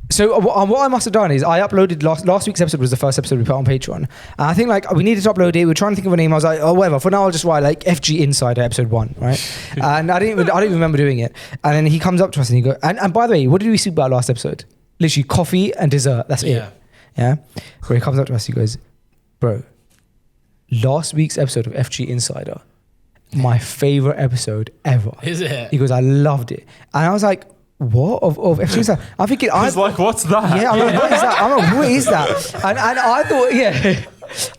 So what I must have done is I uploaded last week's episode was the first episode we put on Patreon, and I think like we needed to upload it. We were trying to think of a name. I was like, oh whatever. For now, I'll just write like FG Insider episode 1, right? And I didn't even remember doing it. And then he comes up to us and he goes, and by the way, what did we speak about last episode? Literally coffee and dessert. That's Yeah. it. Yeah. Where he comes up to us, he goes, bro, last week's episode of FG Insider, my favorite episode ever. Is it? He goes, I loved it. And I was like, what? Of FG Insider? I'm thinking, He's like, what's that? yeah, I'm like, what is that? I'm like, what is that? And I thought, yeah.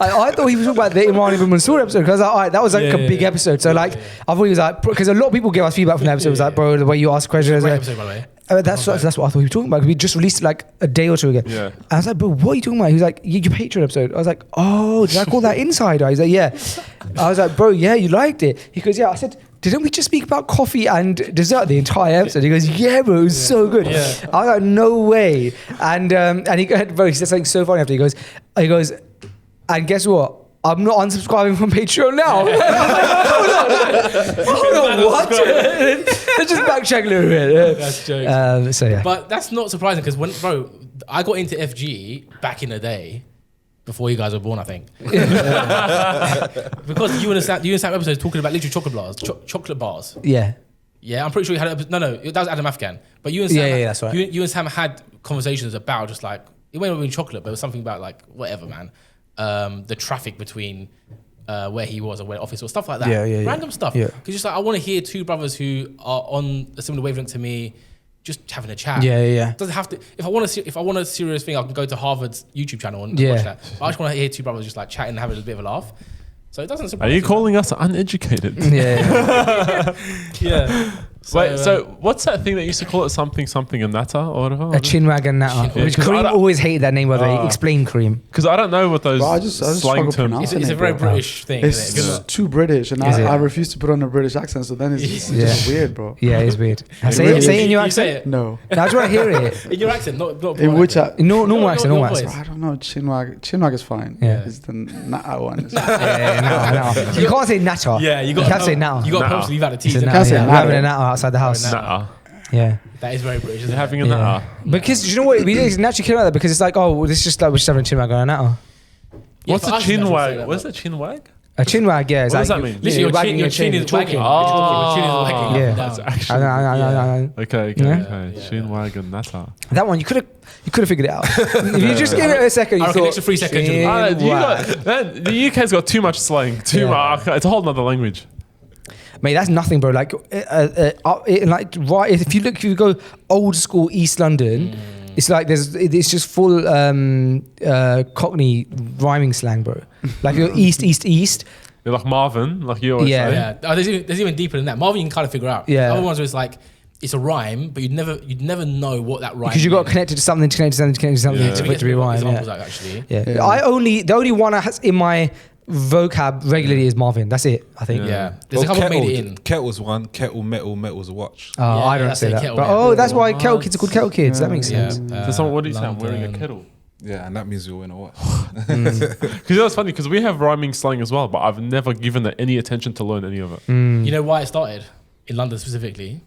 I thought he was talking about the Imran Ibn Mansour episode because all right, that was like a big episode. So like, I thought he was like, because a lot of people give us feedback from the episode. It was like, bro, the way you ask questions. Great Like, episode, by the way. that's what I thought he was talking about. We just released it like a day or two ago. Yeah. And I was like, bro, what are you talking about? He was like, your Patreon episode. I was like, oh, did I call that Insider? He's like, yeah. I was like, bro, yeah, you liked it. He goes, yeah. I said, didn't we just speak about coffee and dessert the entire episode? He goes, yeah, bro, it was so good. Yeah. I was like, no way. And he said something so funny after. He goes, and guess what? I'm not unsubscribing from Patreon now. Hold on, what? Let's just backtrack a little bit. That's jokes. So yeah. But that's not surprising because bro, I got into FG back in the day. Before you guys were born, I think. Because you and Sam episodes talking about literally chocolate bars. Yeah. Yeah, I'm pretty sure you had no, that was Adam Afghan. But you and Sam, that's right. You and Sam had conversations about just like it may not have been chocolate, but it was something about like whatever, man. The traffic between where he was and where office was, stuff like that. Yeah. Random stuff. Yeah. Because just like I want to hear two brothers who are on a similar wavelength to me. Just having a chat. Yeah. Doesn't have to. If I want a serious thing, I can go to Harvard's YouTube channel and Yeah. watch that. But I just want to hear two brothers just like chatting and having a bit of a laugh. So it doesn't surprise Are you me. calling us uneducated? Yeah. Yeah. So what's that thing that used to call it something and natter or whatever? A Chinwag and natter. Yeah, Which 'cause I Kareem don't- always hated that name, by the way. Explain Kareem. Because I don't know what those Bro, I just slang struggle terms. pronouncing It's a very bro. British thing. It's Isn't it? just too British, and Is it? I refuse to put on a British accent. So then it's just weird, bro. Yeah, it's weird. Say really it in your You say accent. it. No, I just want to hear it. In your accent, not in which Normal accent, normal your accent. voice. I don't know. Chinwag is fine. Yeah. It's the natter one. Yeah, no. You can't say natter. Yeah, you got. You can't say natter. You got to Natter. purposely leave out the T's. It's a and natter, say yeah. natter. We're having a natter outside the house. Natter. Yeah. That is very British. Isn't You're it? having a Yeah. natter. Because do you know what? We naturally came out of that because it's like, oh, well, this is just like we're just having a chinwag and a natter. Yeah, What's for a us, it's natural to say chinwag? that, What's but- a chinwag? A chinwag, yeah. It's What like does that you- mean? you're Literally, wagging your chin is talking. wagging. Oh. Your chin is wagging. Yeah. That's down. actually Yeah. okay. Yeah. Chinwag and natter. That one you could have figured it out. If you just give it a second, you I reckon thought extra 3 seconds. Chinwag. The UK's got too much slang. Too Yeah. much. It's a whole nother language. Mate, that's nothing, bro. Like, like right. If you go old school East London, it's like it's just full Cockney rhyming slang, bro. Like you're east. You're like Marvin, like you always Yeah. say. Yeah, oh, there's even deeper than that. Marvin, you can kind of figure out. Yeah. Other ones where it's like it's a rhyme, but you'd never know what that rhyme. Because you got means. connected to something, Yeah. for it to be rhyme. Examples Yeah. like actually. Yeah. Yeah. The only one I has in my vocab regularly is Marvin. That's it. I think. Yeah. There's a couple that made it in. Kettle's one. Kettle, metal's a watch. Oh, Yeah, I don't that's say it, that. kettle, But, yeah. that's why kettle What? kids are called kettle kids. That makes Yeah. sense. So someone, what do you say? I'm wearing a London. kettle. Yeah, and that means you're in a watch. Because that's funny because we have rhyming slang as well, but I've never given it any attention to learn any of it. You know why it started in London specifically?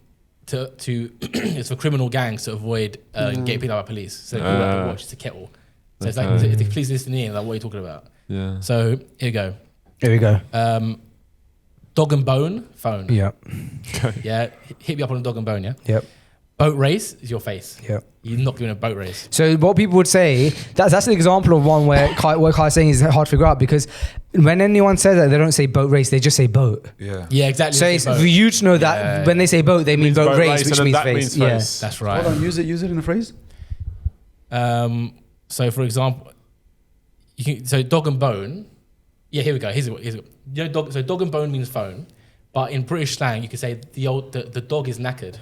To it's for criminal gangs to avoid getting picked up by police. So they call that the watch. It's a kettle. So it's like, if the police listen in, like, what are you talking about? Yeah. So here you go. Here we go. Dog and bone phone. Yep. Yeah. Hit me up on a dog and bone. Yeah. Yep. Boat race is your face. Yep. You're not doing a boat race. So what people would say, that's an example of one where what Kai's saying is hard to figure out because when anyone says that, they don't say boat race, they just say boat. Yeah. Yeah, exactly. So it's for you to know that when they say boat, they mean Means boat race, and which then means that face. means Yeah. face. That's right. Hold on, use it in a phrase. So for example, so dog and bone. Yeah, here we go. Here's it. You know, dog and bone means phone, but in British slang, you could say the dog is knackered.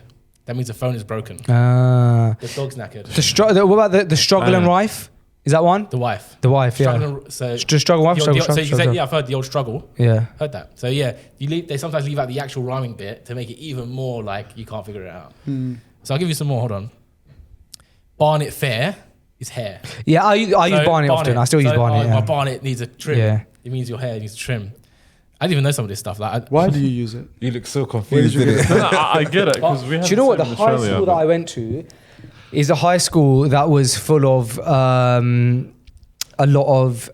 That means the phone is broken. The dog's knackered. What about the struggle and rife? Is that one? The wife. The wife, yeah. Struggling, so Just struggle, wife, struggle, so you struggle. say, yeah, I've heard the old struggle. Yeah. Heard that. So yeah, they sometimes leave out the actual rhyming bit to make it even more like you can't figure it out. So I'll give you some more. Hold on. Barnet fair is hair. Yeah, I use Barnet often. I still use Barnet. My Yeah. barnet needs a trim. Yeah. It means your hair needs a trim. I didn't even know some of this stuff. Like, Why do you use it? You look so confused. Where did you didn't get you? I get it because we have. Do you know what? The same in high Australia, school that but- I went to is a high school that was full of a lot of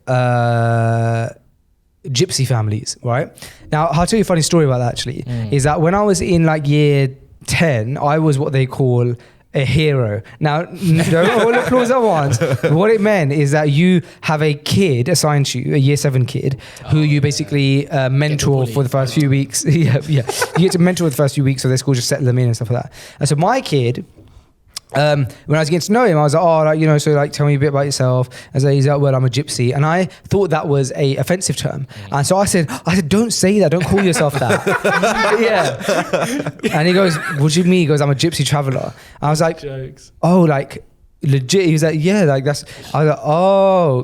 gypsy families, right? Now, I'll tell you a funny story about that actually. Is that when I was in like year 10, I was what they call a hero. Now, don't all applause at once. What it meant is that you have a kid assigned to you, a year 7 kid, who you basically mentor bullied. for the first few weeks. yeah. You get to mentor the first few weeks of their school, just settle them in and stuff like that. And so my kid, when I was getting to know him, I was like, oh, like, you know, so like, tell me a bit about yourself. I was like, he's like, well, I'm a gypsy. And I thought that was a offensive term. And so I said, don't say that. Don't call yourself that. yeah. And he goes, what do you mean? He goes, I'm a gypsy traveler. I was like, jokes. oh, like, legit. He was like, yeah, like that's. I was like, oh.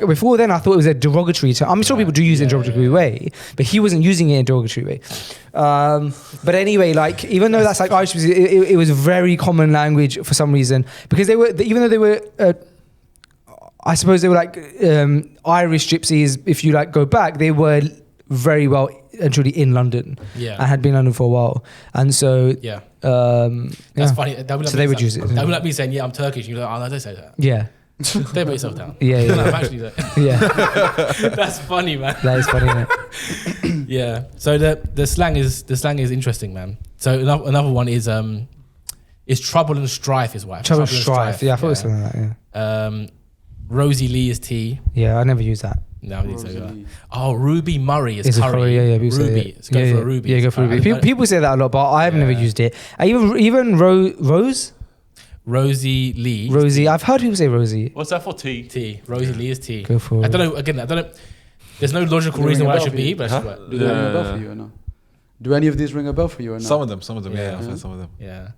Before then, I thought it was a derogatory term. I'm sure people do use it in a derogatory way, but he wasn't using it in a derogatory way. But anyway, like even though that's like Irish, it was very common language for some reason because they were, even though they were. I suppose they were like Irish gypsies. If you like go back, they were very well and truly in London, and had been in London for a while, and so that's funny. That would so they would use it. That would like me saying, "Yeah, I'm Turkish." And you're like, "Oh no, don't say that." Yeah, don't put yourself down. Yeah, No, I'm actually yeah. That's funny, man. That is funny, isn't it? Yeah. So the slang is interesting, man. So another one is trouble and strife is wife. Trouble and strife. Yeah, I thought it was something like that. Yeah. Rosie Lee is tea. Yeah, I never use that. No, oh, Ruby Murray is curry. Curry. Yeah, Ruby. Let's go for a Ruby. Yeah, go for Ruby. People say that a lot, but I've never used it. Even Rose. Rosie Lee. Rosie. I've heard people say Rosie. What's that for? Tea. Tea. Rosie Lee is tea. Go for I don't know. Again, I don't know. There's no logical reason why it should be, but do they ring a bell for you or no? Do any of these ring a bell for you or not? Some of them. Yeah, I've heard some of them. Yeah.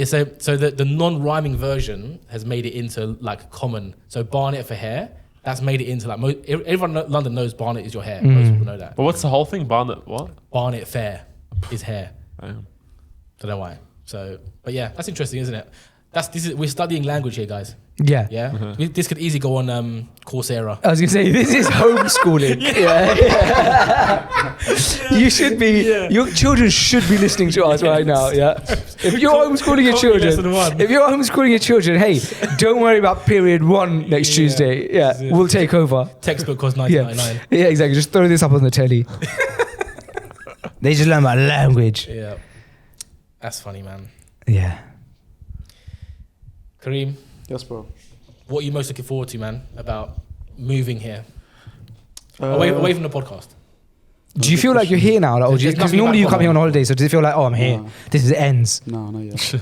So the non-rhyming version has made it into like common. So barnet for hair, that's made it into like everyone in London knows barnet is your hair. Most people know that. But what's the whole thing? Barnet what? Barnet fair is hair. Damn. Don't know why. So, but yeah, that's interesting, isn't it? We're studying language here, guys. Yeah. Yeah. This could easily go on Coursera. I was gonna say this is homeschooling. You should be. Your children should be listening to us right now. Yeah. If you're homeschooling your children, hey, don't worry about period 1 next Tuesday. Yeah, we'll take over. Textbook costs $19.99. Yeah, exactly. Just throw this up on the telly. They just learn about language. Yeah. That's funny, man. Yeah. Kareem. Yes, bro. What are you most looking forward to, man, about moving here? Away from the podcast. Do you feel like you're here now? Like, because normally you come here on holiday, so does it feel like, oh, I'm here? No. This is ends. No, not yet.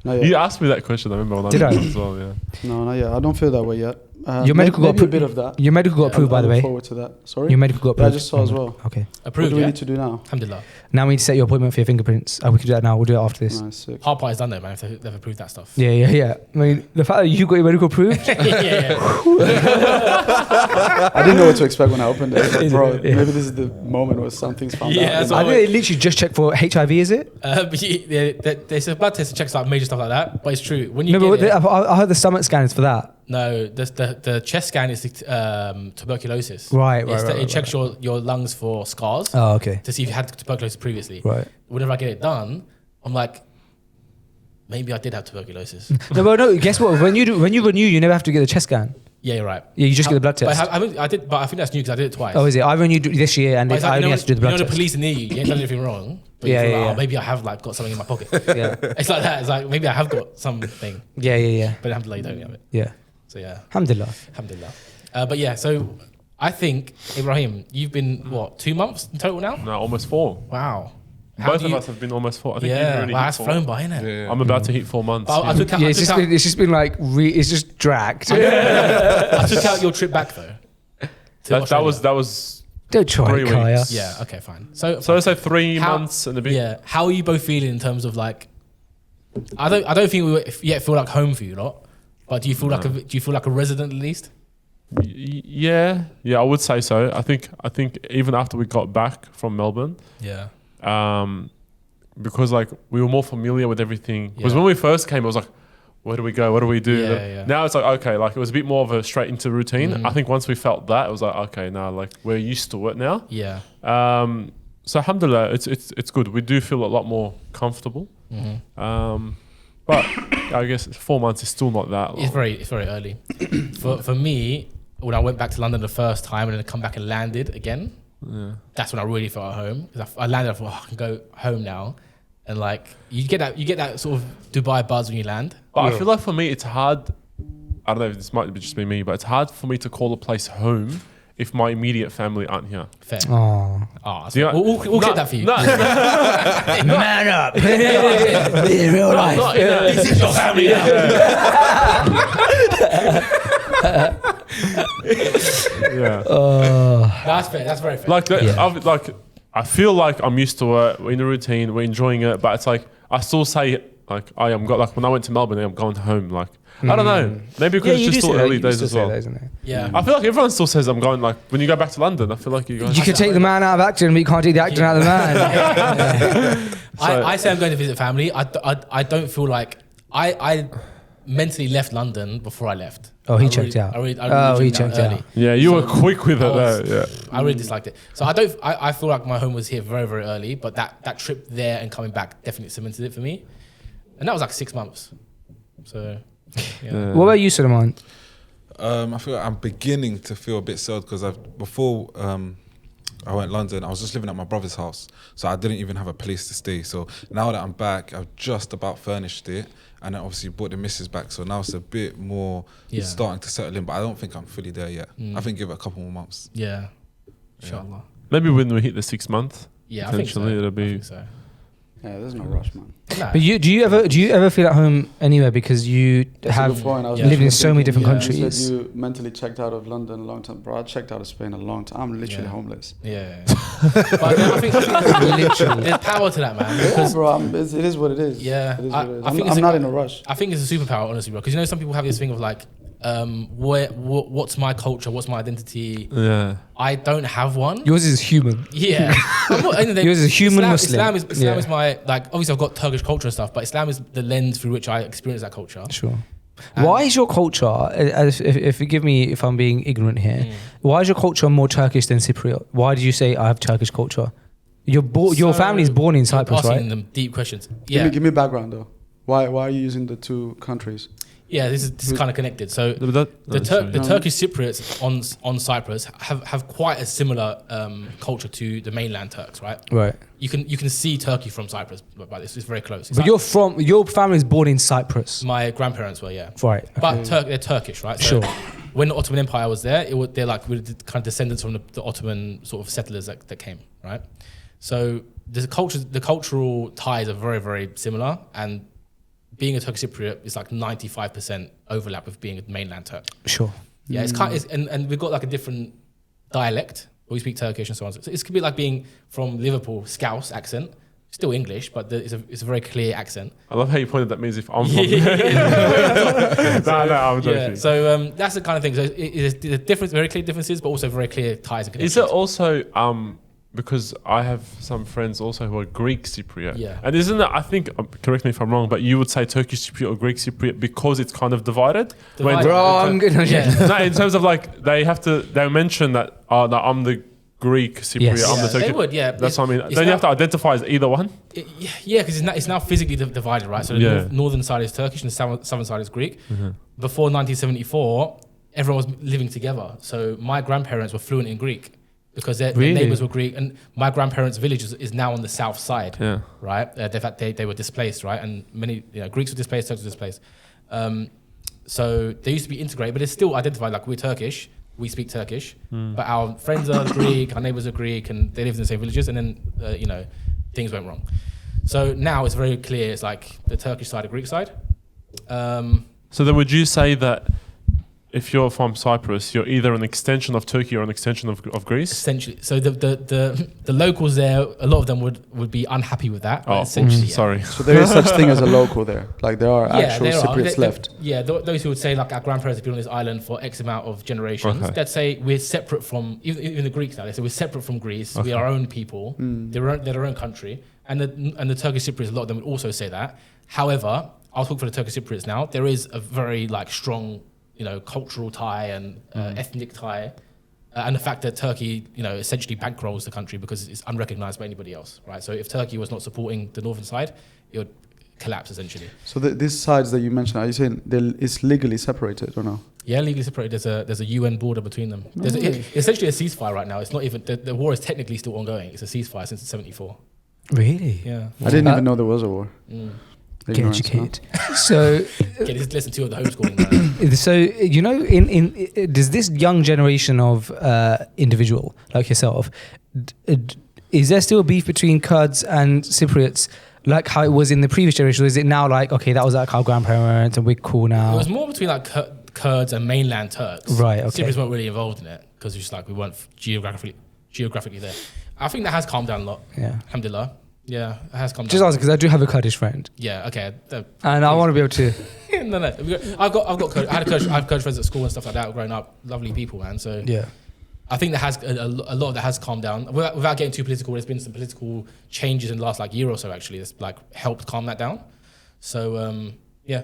Not yet. You asked me that question, I remember when Did I? as well, yeah. No, not yet. I don't feel that way yet. Your medical got maybe a bit of that. Your medical got approved, by the I way. look forward to that. Sorry? Your medical got approved. Yeah, I just saw as well. Okay. Approved, What do we need to do now? Alhamdulillah. Now we need to set your appointment for your fingerprints. We can do that now. We'll do it after this. Nice, sick. Hard part is done though, man. If they've approved that stuff. Yeah. I mean, the fact that you got your medical approved. yeah. I didn't know what to expect when I opened it. Bro, Yeah. maybe this is the moment where something's found Yeah, out. that's I think they literally just check for HIV, is it? But there's a blood test that checks like major stuff like that. But it's true. When you No, but get it, I heard the stomach scan is for that. no, the chest scan is tuberculosis. Right. It checks your lungs for scars Oh, okay. to see if you had tuberculosis previously. Right. Whenever I get it done, I'm like, maybe I did have tuberculosis. No. Guess what? When you renew, you never have to get the chest scan. Yeah, you're right. Yeah, you just get the blood test. But I think that's new because I did it twice. Oh, is it? I renewed this year, and But it's I like, only have to do the blood the test. police are near you. You ain't done anything wrong. But Yeah, you feel yeah, like, yeah. oh, maybe I have like got something in my pocket. Yeah. It's like that. It's like maybe I have got something. Yeah. But alhamdulillah, you don't have it. Yeah. So yeah, Alhamdulillah. alhamdulillah. But yeah, so I think Ibrahim, you've been what 2 months in total now? No, almost 4. Wow. Both of us have been almost 4. I think you've Yeah, already wow, hit that's 4. flown by, innit? Yeah. I'm about to hit 4 months. But I took out, Yeah, I it's took just been like it's just dragged. I took out your trip back though. to that Australia. was Don't try, 3 Kaya. weeks. Yeah. Okay. Fine. So let's say 3 How- months and a bit. yeah, how are you both feeling in terms of like? I don't think we yet feel like home for you lot, but do you feel like a resident at least? Yeah, I would say so. I think even after we got back from Melbourne, Yeah. because like we were more familiar with everything. Because Yeah. when we first came, it was like, where do we go? What do we do? Yeah. Now it's like, okay, like it was a bit more of a straight into routine. I think once we felt that, it was like, okay, now like we're used to it now. Yeah. So alhamdulillah, it's good. We do feel a lot more comfortable. But I guess 4 months is still not that long. It's very early. for me, when I went back to London the first time and then come back and landed again, that's when I really felt at home. Because I landed, I thought, I can go home now. And like you get that sort of Dubai buzz when you land. But I feel like for me, it's hard. I don't know if this might just be me, but it's hard for me to call a place home if my immediate family aren't here. Fair. Oh. Do you know- We'll get that for you. Man up. In real life. This is your family now. Yeah. That's fair. That's very fair. Like, Yeah. I feel like I'm used to it. We're in a routine. We're enjoying it. But it's like I still say Like I am got like when I went to Melbourne, I'm going home. Like I don't know, maybe because you it's do just still say that. early You days still as say well. that, isn't it? Yeah. I feel like everyone still says I'm going. Like when you go back to London, I feel like you guys. You can take the man out of Acton, but you can't take the Acton out of the man. I say I'm going to visit family. I don't feel like I mentally left London before I left. Oh, he I checked out. He checked out. Yeah, you were quick with it though. Yeah. I really disliked it. So I feel like my home was here very, very early, but that trip there and coming back definitely cemented it for me. And that was like 6 months. So, yeah. What about you, Suleiman? I feel like I'm beginning to feel a bit sad because before I went to London, I was just living at my brother's house, so I didn't even have a place to stay. So now that I'm back, I've just about furnished it, and then obviously brought the missus back. So now it's a bit more starting to settle in, but I don't think I'm fully there yet. I think give it a couple more months. Yeah. Inshallah. Maybe when we hit the 6 month, Yeah, I think so. potentially it'll I be. think so. Yeah, there's no rush, man. Nah. But do you ever feel at home anywhere because you That's a have good point. I was lived lived in actually so many thinking, different You countries? said you mentally checked out of London a long time. Bro, I checked out of Spain a long time. I'm literally homeless. Yeah. But I think there's power to that, man. Yeah, Because bro, it is what it is. Yeah, It is I what it is. think I'm it's not in a rush. I think it's a superpower, honestly, bro. Because some people have this thing of like, what's my culture? What's my identity? Yeah. I don't have one. Yours is human. Yeah. I'm not, Yours is a human Muslim. Islam is my, like, obviously I've got Turkish culture and stuff, but Islam is the lens through which I experience that culture. Sure. Why is your culture, if you give me, if I'm being ignorant here, why is your culture more Turkish than Cypriot? Why did you say I have Turkish culture? Your family's born in Cyprus, asking right? them deep questions. Yeah. Give me background though. Why are you using the two countries? Yeah, this is kind of connected. So the Turkish Cypriots on Cyprus have quite a similar culture to the mainland Turks, right? Right. You can see Turkey from Cyprus, but it's very close. It's But like, your family's born in Cyprus. my grandparents were, yeah. Right. Okay. But they're Turkish, right? So Sure. when the Ottoman Empire was there, we're kind of descendants from the Ottoman sort of settlers that came, right? So the cultural ties are very, very similar, and being a Turkish Cypriot is like 95% overlap with being a mainland Turk. Sure. Yeah, it's kind of, and we've got like a different dialect, but we speak Turkish and so on. So it could be like being from Liverpool, Scouse accent, still English, but it's a very clear accent. I love how you pointed that means if I'm from. No, I'm joking. Yeah, so that's the kind of thing. So it's a difference, very clear differences, but also very clear ties and connections. Is it also because I have some friends also who are Greek Cypriot. Yeah. And isn't that, I think, correct me if I'm wrong, but you would say Turkish Cypriot or Greek Cypriot because it's kind of divided? Divided. Wrong. Yeah. No, in terms of like, they mention that, no, I'm the Greek Cypriot, Yes. I'm the Yeah, Turkish. they would, yeah. That's what I mean. It's Then you not- have to identify as either one. Yeah, because it's now physically divided, right? So the northern side is Turkish and the southern side is Greek. Mm-hmm. Before 1974, everyone was living together. So my grandparents were fluent in Greek because their neighbors were Greek. And my grandparents' village is now on the south side, right? They were displaced, right? And many Greeks were displaced, Turks were displaced. So they used to be integrated, but it's still identified like we're Turkish. We speak Turkish, but our friends are Greek, our neighbors are Greek, and they live in the same villages. And then, things went wrong. So now it's very clear. It's like the Turkish side, the Greek side. So then would you say that if you're from Cyprus, you're either an extension of Turkey or an extension of Greece? Essentially, so the locals there, a lot of them would be unhappy with that. But essentially, yeah. Sorry. So there is such thing as a local there. Like there are actual there are. Cypriots left. Those who would say like our grandparents have been on this island for X amount of generations. Okay. They'd say we're separate from even the Greeks now. They say we're separate from Greece. We are our own people. They're their own country. And the Turkish Cypriots, a lot of them would also say that. However, I'll talk for the Turkish Cypriots now. There is a very strong, cultural tie and ethnic tie, and the fact that Turkey, essentially bankrolls the country because it's unrecognized by anybody else, right? So if Turkey was not supporting the northern side, it would collapse essentially. So these sides that you mentioned, are you saying it's legally separated or no? Yeah, legally separated. There's a UN border between them. There's essentially a ceasefire right now. It's not even the war is technically still ongoing. It's a ceasefire since '74. Really? Yeah. I didn't even know there was a war. Get Ignorance, educated. So, Okay, this is lesson 2 of the homeschooling. Right? so in does this young generation of individual like yourself, is there still a beef between Kurds and Cypriots like how it was in the previous generation? Or is it now like, okay, that was like our grandparents and we're cool It now? was more between like Kurds and mainland Turks. Right, okay. Cypriots weren't really involved in it because it's just like we weren't geographically there. I think that has calmed down a lot. Yeah. Alhamdulillah. Yeah, it has come Just down. asking because I do have a Kurdish friend, Yeah, okay. and I want to be able to. No. I had Kurdish friends at school and stuff like that growing up. Lovely people, man. So Yeah. I think that has a lot of that has calmed down. Without getting too political, there's been some political changes in the last year or so actually that's helped calm that down. So yeah.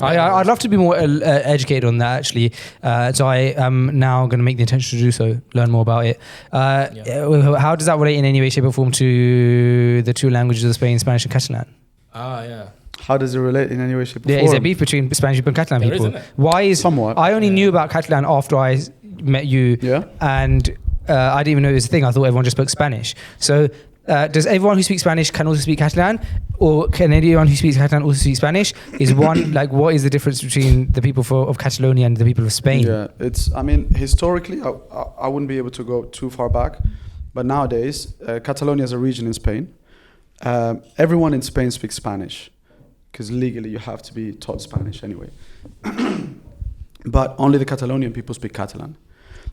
I'd love to be more educated on that actually. So I am now going to make the intention to do so, learn more about it. How does that relate in any way, shape or form to the two languages of Spain, Spanish and Catalan? Yeah. How does it relate in any way, shape, or There form? is there beef between Spanish and Catalan There people? is, isn't it? Why is Somewhat. I only knew about Catalan after I met you, Yeah. and I didn't even know it was a thing. I thought everyone just spoke Spanish. So does everyone who speaks Spanish can also speak Catalan, or can anyone who speaks Catalan also speak Spanish? Is one what is the difference between the people of Catalonia and the people of Spain? Yeah, historically, I wouldn't be able to go too far back, but nowadays, Catalonia is a region in Spain. Everyone in Spain speaks Spanish, because legally you have to be taught Spanish anyway. But only the Catalonian people speak Catalan.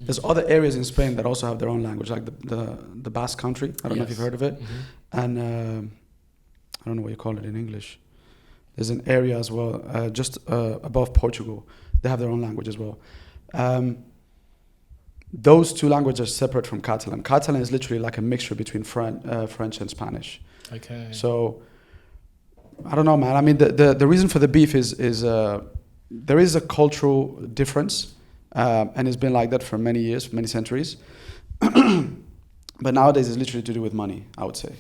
There's other areas in Spain that also have their own language, like the Basque country. I don't know if you've heard of it. Mm-hmm. And I don't know what you call it in English. There's an area as well, just above Portugal. They have their own language as well. Those two languages are separate from Catalan. Catalan is literally like a mixture between French and Spanish. Okay. So, I don't know, man. I mean, the reason for the beef is there is a cultural difference, and it's been like that for many years, many centuries. But nowadays, it's literally to do with money, I would say.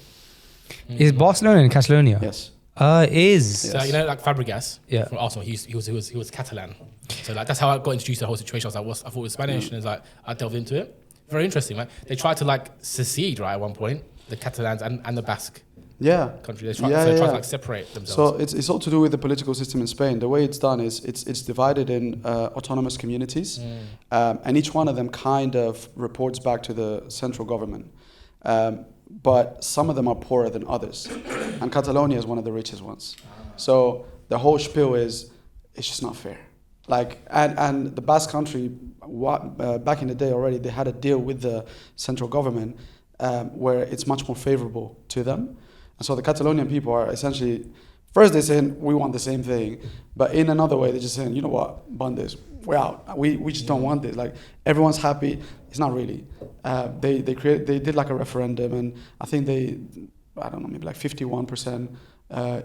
Is Barcelona in Catalonia? Yes. It is. So like Fabregas Yeah. from Arsenal, he was Catalan. So that's how I got introduced to the whole situation. I was I thought it was Spanish, and I delved into it. Very interesting, man. They tried to secede right at one point, the Catalans and the Basque Yeah. country. They tried to separate themselves. So it's all to do with the political system in Spain. The way it's done is it's divided in autonomous communities, and each one of them kind of reports back to the central government. But some of them are poorer than others, and Catalonia is one of the richest ones. So the whole spiel is it's just not fair. And the Basque country, back in the day already, they had a deal with the central government where it's much more favorable to them. And so the Catalonian people are essentially, first they're saying, we want the same thing. But in another way, they're just saying, you know what, Bandes, we're out. We just don't want this. Everyone's happy. It's not really. They did a referendum, and I think maybe 51%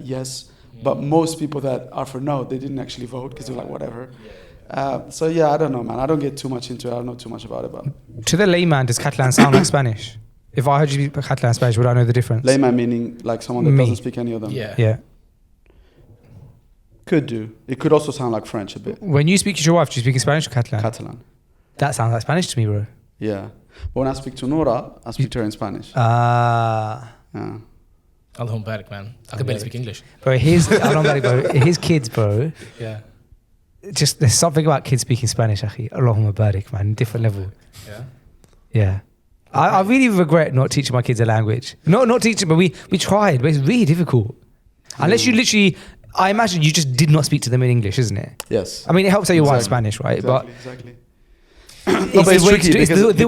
yes. But most people that are for no, they didn't actually vote because they're whatever. So yeah, I don't know, man. I don't get too much into it. I don't know too much about it. But To the layman, does Catalan sound like Spanish? If I heard you speak Catalan and Spanish, would I know the difference? layman meaning someone that doesn't speak any of them. Yeah. Could do. It could also sound like French a bit. When you speak to your wife, do you speak in Spanish or Catalan? Catalan. That sounds like Spanish to me, bro. Yeah. But when I speak to Nora, I speak to her in Spanish. Ah. Yeah. Allahum barik, man. I can barely speak English. Bro, his kids, bro. Yeah. Just there's something about kids speaking Spanish, akhi. Allahumma barik, man. Different level. Yeah. Yeah. I really regret not teaching my kids a language. Not teaching, but we tried, but it's really difficult. Unless you literally, I imagine you just did not speak to them in English, isn't it? Yes. I mean, it helps that your wife's Spanish, right? Exactly. The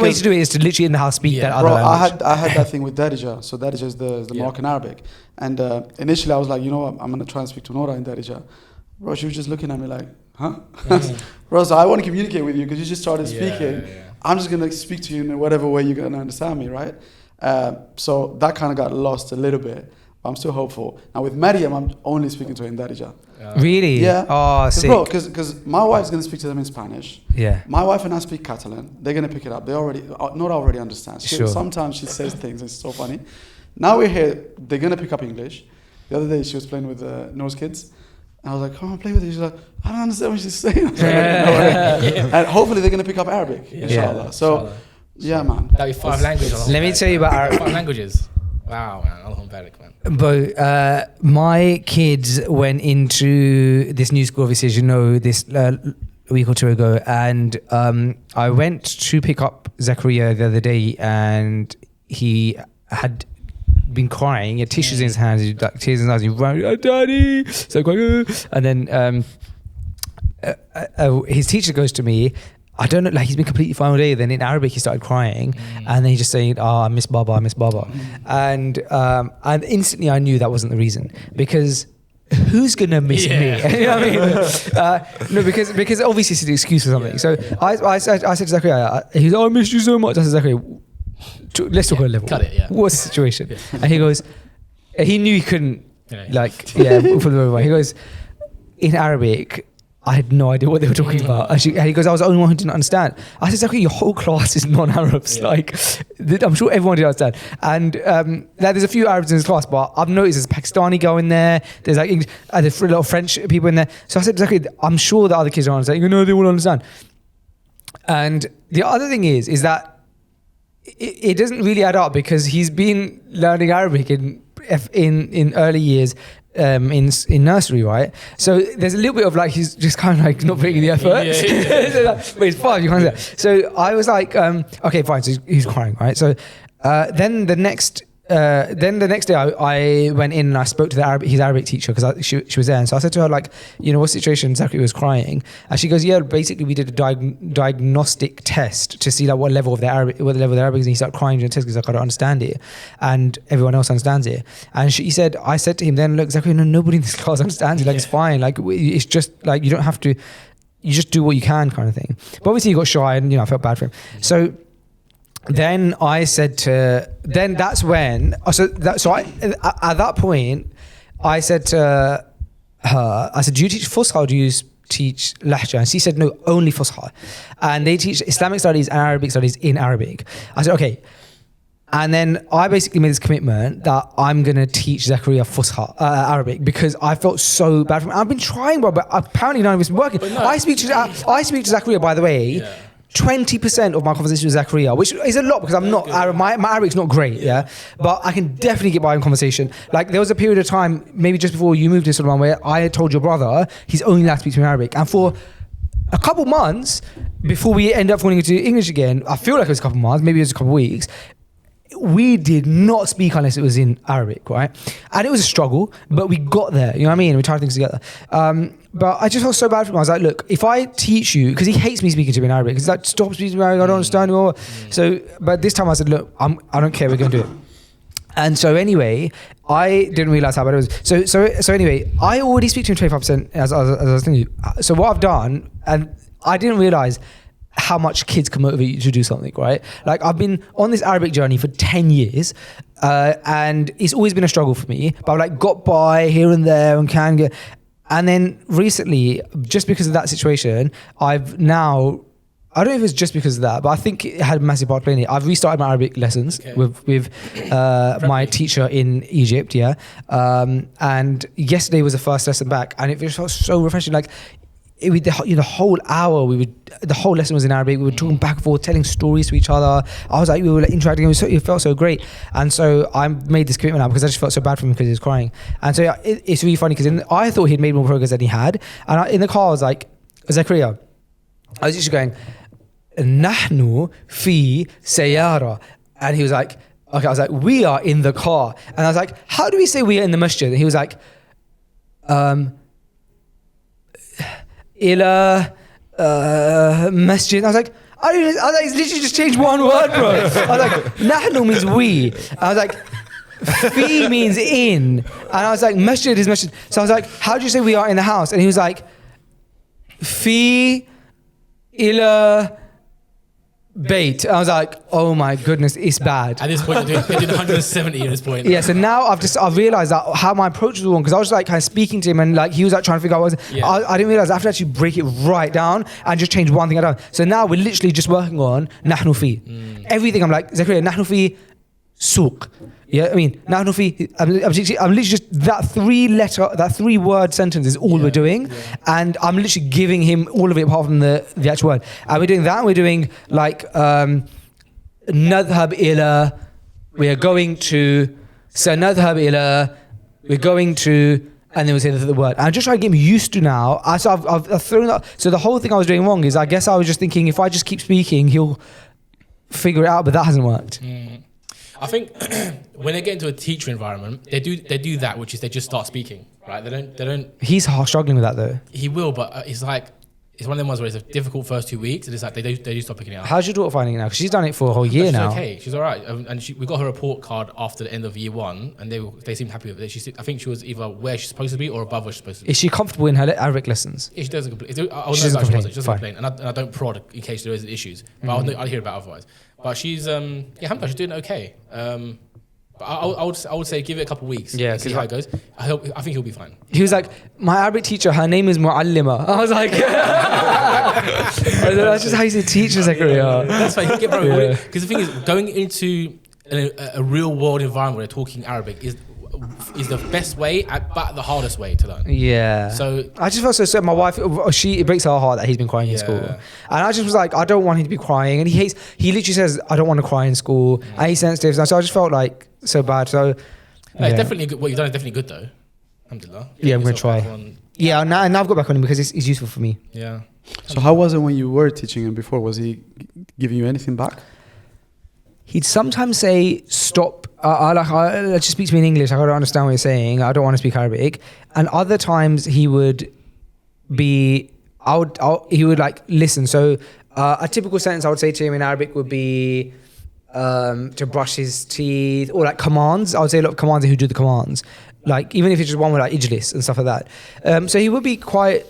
way to do it is to literally in the house speak that other Bro, language. I had that thing with Darija. So Darija is the Moroccan Arabic. And initially I was like, you know what, I'm going to try and speak to Nora in Darija. Bro, she was just looking at me like, huh? Bro, so I want to communicate with you because you just started speaking. Yeah. I'm just going to speak to you in whatever way you're going to understand me, right? So that kind of got lost a little bit. But I'm still hopeful. Now with Mariam, I'm only speaking to her in Darija. Really? Yeah. Oh, sick. Bro, because my wife's going to speak to them in Spanish. Yeah. My wife and I speak Catalan. They're going to pick it up. Nora already understands. Sure. Sometimes she says things. It's so funny. Now we're here. They're going to pick up English. The other day she was playing with Nora's kids. And I was like, come on, play with it. She's like, I don't understand what she's saying. I was like, no way. And hopefully they're going to pick up Arabic, inshallah. So, yeah, man. That'd be 5 languages. Let me tell you about Arabic. 5 languages. Wow, man. Allahum barik, man. But my kids went into this new school, obviously, as you know, this a week or two ago. And I went to pick up Zachariah the other day, and he had been crying. He had tissues in his hands, tears in his eyes. He ran, oh, Daddy! So, and then his teacher goes to me, I don't know, like he's been completely fine all day. Then in Arabic he started crying, and then he just saying, "Oh, I miss Baba, I miss Baba," and instantly I knew that wasn't the reason, because who's gonna miss me? You know what I mean? No, because obviously it's an excuse for something. So I said to Zakaria, he's, "Oh, I missed you so much." I said, "Zakaria, let's talk on a level. Cut it, yeah. What's the situation?" And he goes, he knew he couldn't, Yeah. for the moment. He goes, in Arabic, I had no idea what they were talking about. And he goes, I was the only one who didn't understand. I said, "Okay, your whole class is non-Arabs. Like, I'm sure everyone did understand." And there's a few Arabs in this class, but I've noticed there's a Pakistani girl in there. There's like English, there's a lot of French people in there. So I said, "Okay, I'm sure the other kids don't understand." You know, they will understand. And the other thing is that it doesn't really add up, because he's been learning Arabic in early years. In nursery, right? So there's a little bit of like he's just kind of like not putting in the effort. So like, but it's 5, you can't do that. So I was like, okay, fine. So he's crying, right? So then the next day I went in and I spoke to his Arabic teacher, because she was there, and so I said to her, like, you know, what situation Zachary was crying, and she goes, "Yeah, basically we did a diagnostic test to see like what level of the Arabic is," and he started crying during the test because like, I don't understand it, and everyone else understands it. And I said to him then, "Look, Zachary, no, nobody in this class understands it. Like, it's fine. Like, it's just like you don't have to. You just do what you can, kind of thing." But obviously he got shy, and I felt bad for him. So then I said to, then that's when, at that point, I said to her, I said, "Do you teach Fusha or do you teach Lahja?" And she said, "No, only Fusha." And they teach Islamic studies and Arabic studies in Arabic. I said, "Okay." And then I basically made this commitment that I'm going to teach Zakaria Fusha, Arabic, because I felt so bad for him. I've been trying, but apparently none of it's been working. I speak to Zakaria, by the way, 20% of my conversation with Zakaria, which is a lot because I'm not Arab, my Arabic's not great, but I can definitely get by in conversation. Like, there was a period of time, maybe just before you moved to Suleiman, where I told your brother he's only allowed to speak to me in Arabic, and for a couple months before we end up falling into English again, I feel like it was a couple months, maybe it was a couple weeks, we did not speak unless it was in Arabic, right? And it was a struggle, but we got there, you know what I mean? We tried things together. But I just felt so bad for him. I was like, "Look, if I teach you," because he hates me speaking to him in Arabic, because he's like, "Stop speaking to me in Arabic, I don't understand anymore." So, but this time I said, "Look, I don't care, we're going to do it." And so anyway, I didn't realize how bad it was. So anyway, I already speak to him 25% as I was thinking. So what I've done, and I didn't realize how much kids can motivate you to do something, right? Like, I've been on this Arabic journey for 10 years, and it's always been a struggle for me, but I've like got by here and there and can get. And then recently, just because of that situation, I've now, I don't know if it's just because of that, but I think it had a massive part to play in it. I've restarted my Arabic lessons with my teacher in Egypt, and yesterday was the first lesson back, and it was so refreshing. Like, the whole hour, the whole lesson was in Arabic. We were talking back and forth, telling stories to each other. I was like, we were like interacting. It felt so great. And so I made this commitment now because I just felt so bad for him because he was crying. And so it's really funny because I thought he'd made more progress than he had. And in the car, I was like, "Zakaria," I was just going, "Nahnu fi sayara," and he was like, "Okay." I was like, "We are in the car," and I was like, "How do we say we are in the masjid?" And he was like, "Ila masjid." I was like, it's literally just changed one word, bro. I was like, "Nahnu" means we. I was like, "Fi" means in. And I was like, "Masjid is masjid." So I was like, "How do you say we are in the house?" And he was like, "Fi ila bait." I was like, "Oh my goodness, it's bad." At this point, you're doing 170 at this point. Yeah, so now I've realized that how my approach was wrong, because I was like kind of speaking to him and like he was like trying to figure out what was. I didn't realize I have to actually break it right down and just change one thing I done. So now we're literally just working on nahnu fi. Everything I'm like, "Zakaria, nahnu fi suq." Yeah, I mean, nahnu fi. I'm literally just that 3-word sentence is all we're doing, and I'm literally giving him all of it apart from the actual word. And we're doing that. And we're doing like nadhhab ila. We are going to. So nadhhab ila. We're going to. And then we say the word. And I'm just trying to get him used to now. So I've thrown that. So the whole thing I was doing wrong is I guess I was just thinking if I just keep speaking, he'll figure it out. But that hasn't worked. I think when they get into a teacher environment, they do that, which is they just start speaking, right? They don't. He's struggling with that though. He will, but it's like it's one of them ones where it's a difficult first 2 weeks, and it's like they do stop picking it up. How's your daughter finding it now? Because she's done it for a whole year She's now. okay. She's all right, and we got her report card after the end of year 1, and they seemed happy with it. I think she was either where she's supposed to be or above where she's supposed to be. Is she comfortable in her Arabic lessons? If she doesn't complain, She doesn't complain. She doesn't complain, and I don't prod in case there is issues. But I'll hear about it otherwise. But she's alhamdulillah, she's doing okay. But I would say give it a couple of weeks. Yeah, see how it goes. I think he'll be fine. He was like, my Arabic teacher, her name is Mu'allima. I was like, that's just how you say teacher, Zakaria. That's fine. Because the thing is, going into a real world environment where they're talking Arabic is the best way, but the hardest way to learn. Yeah. So I just felt so sad. My wife, it breaks her heart that he's been crying in school. And I just was like, I don't want him to be crying. And he literally says, I don't want to cry in school. And he's sensitive. So I just felt like so bad. So it's definitely good. What you've done is definitely good though. Alhamdulillah. Yeah, I'm going to try. Yeah, now I've got back on him because it's useful for me. Yeah. So how was it when you were teaching him before? Was he giving you anything back? He'd sometimes say, stop. Let's just speak to me in English. I don't understand what you're saying. I don't want to speak Arabic. And other times he would be, he would like listen. So a typical sentence I would say to him in Arabic would be to brush his teeth, or like commands. I would say a lot of commands, who do the commands. Like even if it's just one with like ijlis and stuff like that. So he would be quite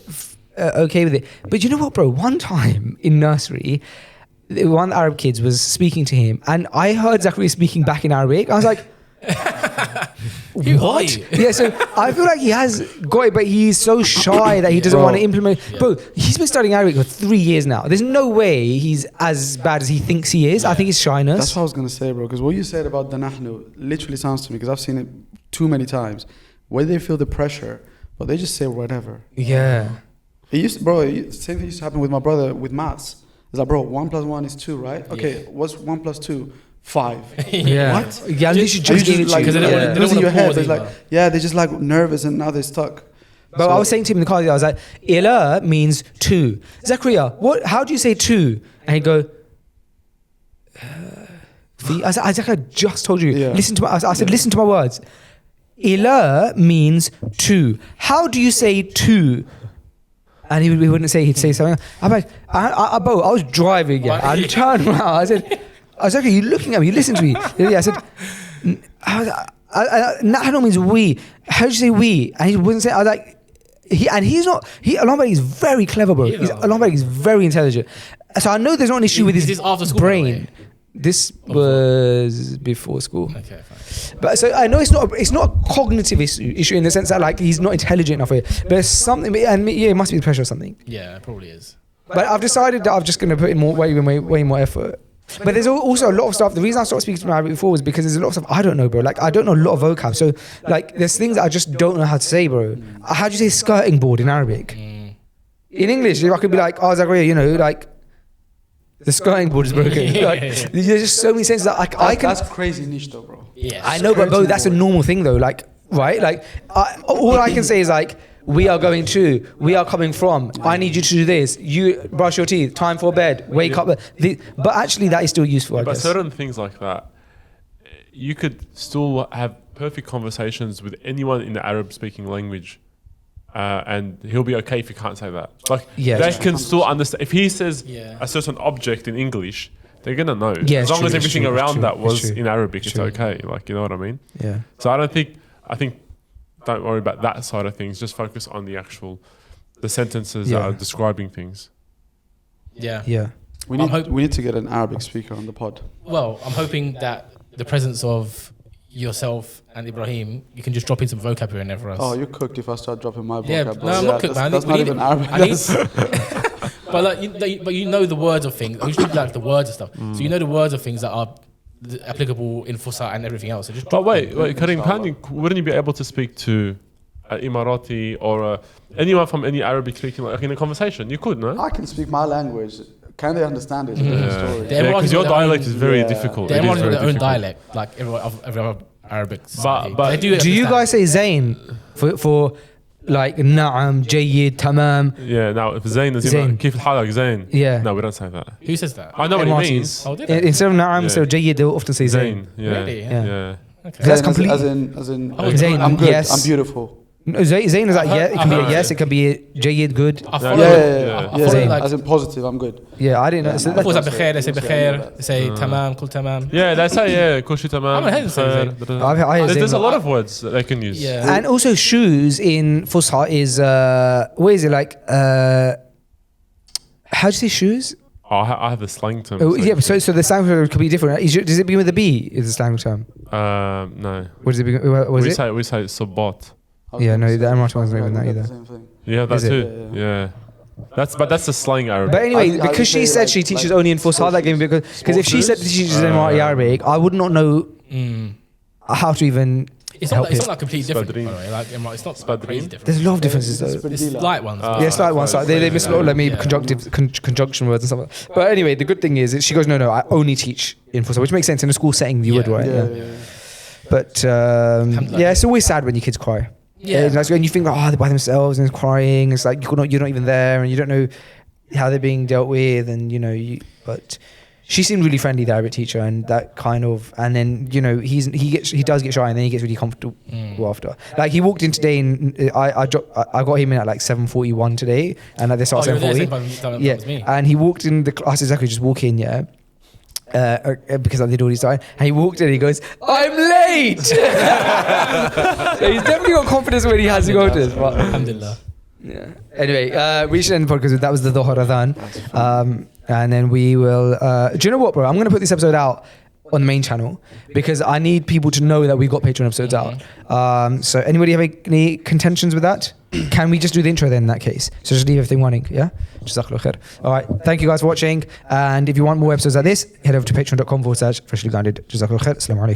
okay with it. But you know what, bro? One time in nursery, one of the Arab kids was speaking to him, and I heard Zachary speaking back in Arabic. I was like, what? Yeah, so I feel like he has got it, but he's so shy that he doesn't want to implement. Yeah. Bro, he's been studying Arabic for 3 years now. There's no way he's as bad as he thinks he is. Yeah. I think it's shyness. That's what I was going to say, bro, because what you said about the nahnu literally sounds to me, because I've seen it too many times, where they feel the pressure, but they just say whatever. Yeah. Same thing used to happen with my brother with maths. It's like, bro, 1 + 1 is 2, right? Okay, what's 1 + 2? 5. Yeah. What? Yeah, you should just give it like, because they don't want to pause. They're just like nervous and now they're stuck. But so, I was saying to him in the car, I was like, Ila means 2. Zakaria, how do you say 2? And he'd go, I said, Zakaria, I just told you. Yeah. Listen to my. I said, listen to my words. Ila means 2. How do you say 2? And he wouldn't say. He'd say something. I'm like, I was driving. Yeah, I turned around. I said, are you looking at me? You listen to me. Yeah, I said, nahnu means we. How do you say we? And he wouldn't say. I was like, he's not. Alambari is very clever, bro. Alambari is very intelligent. So I know there's not an issue with his brain. This was before school. Okay, fine. But so I know it's not a cognitive issue in the sense that like he's not intelligent enough for it. But there's something, and yeah, it must be the pressure or something. Yeah, it probably is. But I've decided that I'm just going to put in way more effort. But there's also a lot of stuff. The reason I started speaking to Arabic before was because there's a lot of stuff I don't know, bro. Like I don't know a lot of vocab. So like there's things that I just don't know how to say, bro. How do you say skirting board in Arabic? In English, I could be like, oh, Zakaria, like. The skirting board is broken. There's just so many senses that I can. That's crazy niche, though, bro. Yeah, I know, but bro, that's a normal thing, though. Like, right? Like, all I can say is like, we are going to, we are coming from. I need you to do this. You brush your teeth. Time for bed. Wake up. But actually, that is still useful. I guess. But certain things like that, you could still have perfect conversations with anyone in the Arab-speaking language. And he'll be okay if you can't say that. Like they can still understand. If he says a certain object in English, they're gonna know. Yeah, as long as everything around that was in Arabic, it's okay. Like, you know what I mean? Yeah. So I think don't worry about that side of things. Just focus on the sentences that are describing things. Yeah. Yeah. We need to get an Arabic speaker on the pod. Well, I'm hoping that the presence of yourself and Ibrahim, you can just drop in some vocabulary in there for us. Oh, you're cooked if I start dropping my vocabulary. Yeah, no, I'm not cooked, man. That's not even Arabic. But like, you know the words of things. You should like the words and stuff. So you know the words of things that are applicable in Fusa and everything else. So just but wait, Karim, wouldn't you be able to speak to an Emirati or anyone from any Arabic speaking like in a conversation? You could, no? I can speak my language. Can they understand it? Story. Because your dialect is very difficult. They're on their own dialect, like every other Arabic. But do you guys say Zayn for like Na'am, Jayyid, Tamam? Yeah, now if Zayn is Kif al-Halak, Zayn. Yeah. No, we don't say that. Who says that? I know what it means. Oh, did they? Instead of Na'am, instead of Jayyid, they'll often say Zayn. Yeah. Really? Yeah. Okay. That's completely. As in Zayn, I'm good. yes. I'm beautiful. No, Zayn is like, yeah, it can be a yes, it can be a Jayyid, good. I follow Yeah. Zayn. like, As in positive, I'm good. Yeah, I didn't know. So I thought that's, it's like Bekhair, they say Bekhair, they say Tamam, Kul Tamam. Yeah, they say Kushi tamam. I'm gonna say khair. I heard There's Zayn. a lot of words that they can use. Yeah. And also shoes in Fusha is, what is it like, how do you say shoes? Oh, I have the slang term. Oh, yeah, so the slang term could be different. Does it begin with a B? Is the slang term? No. What does it begin? What was We it? say sabot. Yeah, no, the Emirati one's not even that either. Same thing. You have that Is it? too. Yeah. That's the slang Arabic. But anyway, I because she say, said like- she teaches like only in Fusha, that gave me because if she said she teaches in Emirati Arabic, I would not know how to even It's not, help like, it's it. not like completely different, by Spadrin. the way. Like, it's not Spadrin. crazy different. There's a lot of differences though. It's slight ones. Yeah, slight ones. Like they miss a lot of maybe conjunction words and stuff. Like that. But anyway, the good thing is that she goes, no, I only teach in Fusha, which makes sense in a school setting. You would, right? Yeah. But yeah, it's always sad when your kids cry. Yeah. It's like, and you think, oh, they're by themselves and crying. It's like you're not even there, and you don't know how they're being dealt with, and but she seemed really friendly, the Arabic teacher, and that kind of, and then he does get shy, and then he gets really comfortable after. Like he walked in today, and I got him in at like 7:41 today, and at this starts Oh, you were there 7:40. same time Yeah, as me. and he walked in the class exactly, just walk in, yeah. Because they'd already started, and he walked in and he goes, I'm late! So he's definitely got confidence when he has to go to this. But Alhamdulillah. yeah. Anyway, we should end the podcast with that was the Dhuhr Adhan. And then we will. Do you know what, bro? I'm going to put this episode out on the main channel because I need people to know that we've got Patreon episodes out. So anybody have any contentions with that? Can we just do the intro then in that case? So just leave everything running, yeah? Jazakallah khair. All right. Thank you guys for watching. And if you want more episodes like this, head over to patreon.com/freshlygrounded. Jazakallah khair. Assalamu alaikum.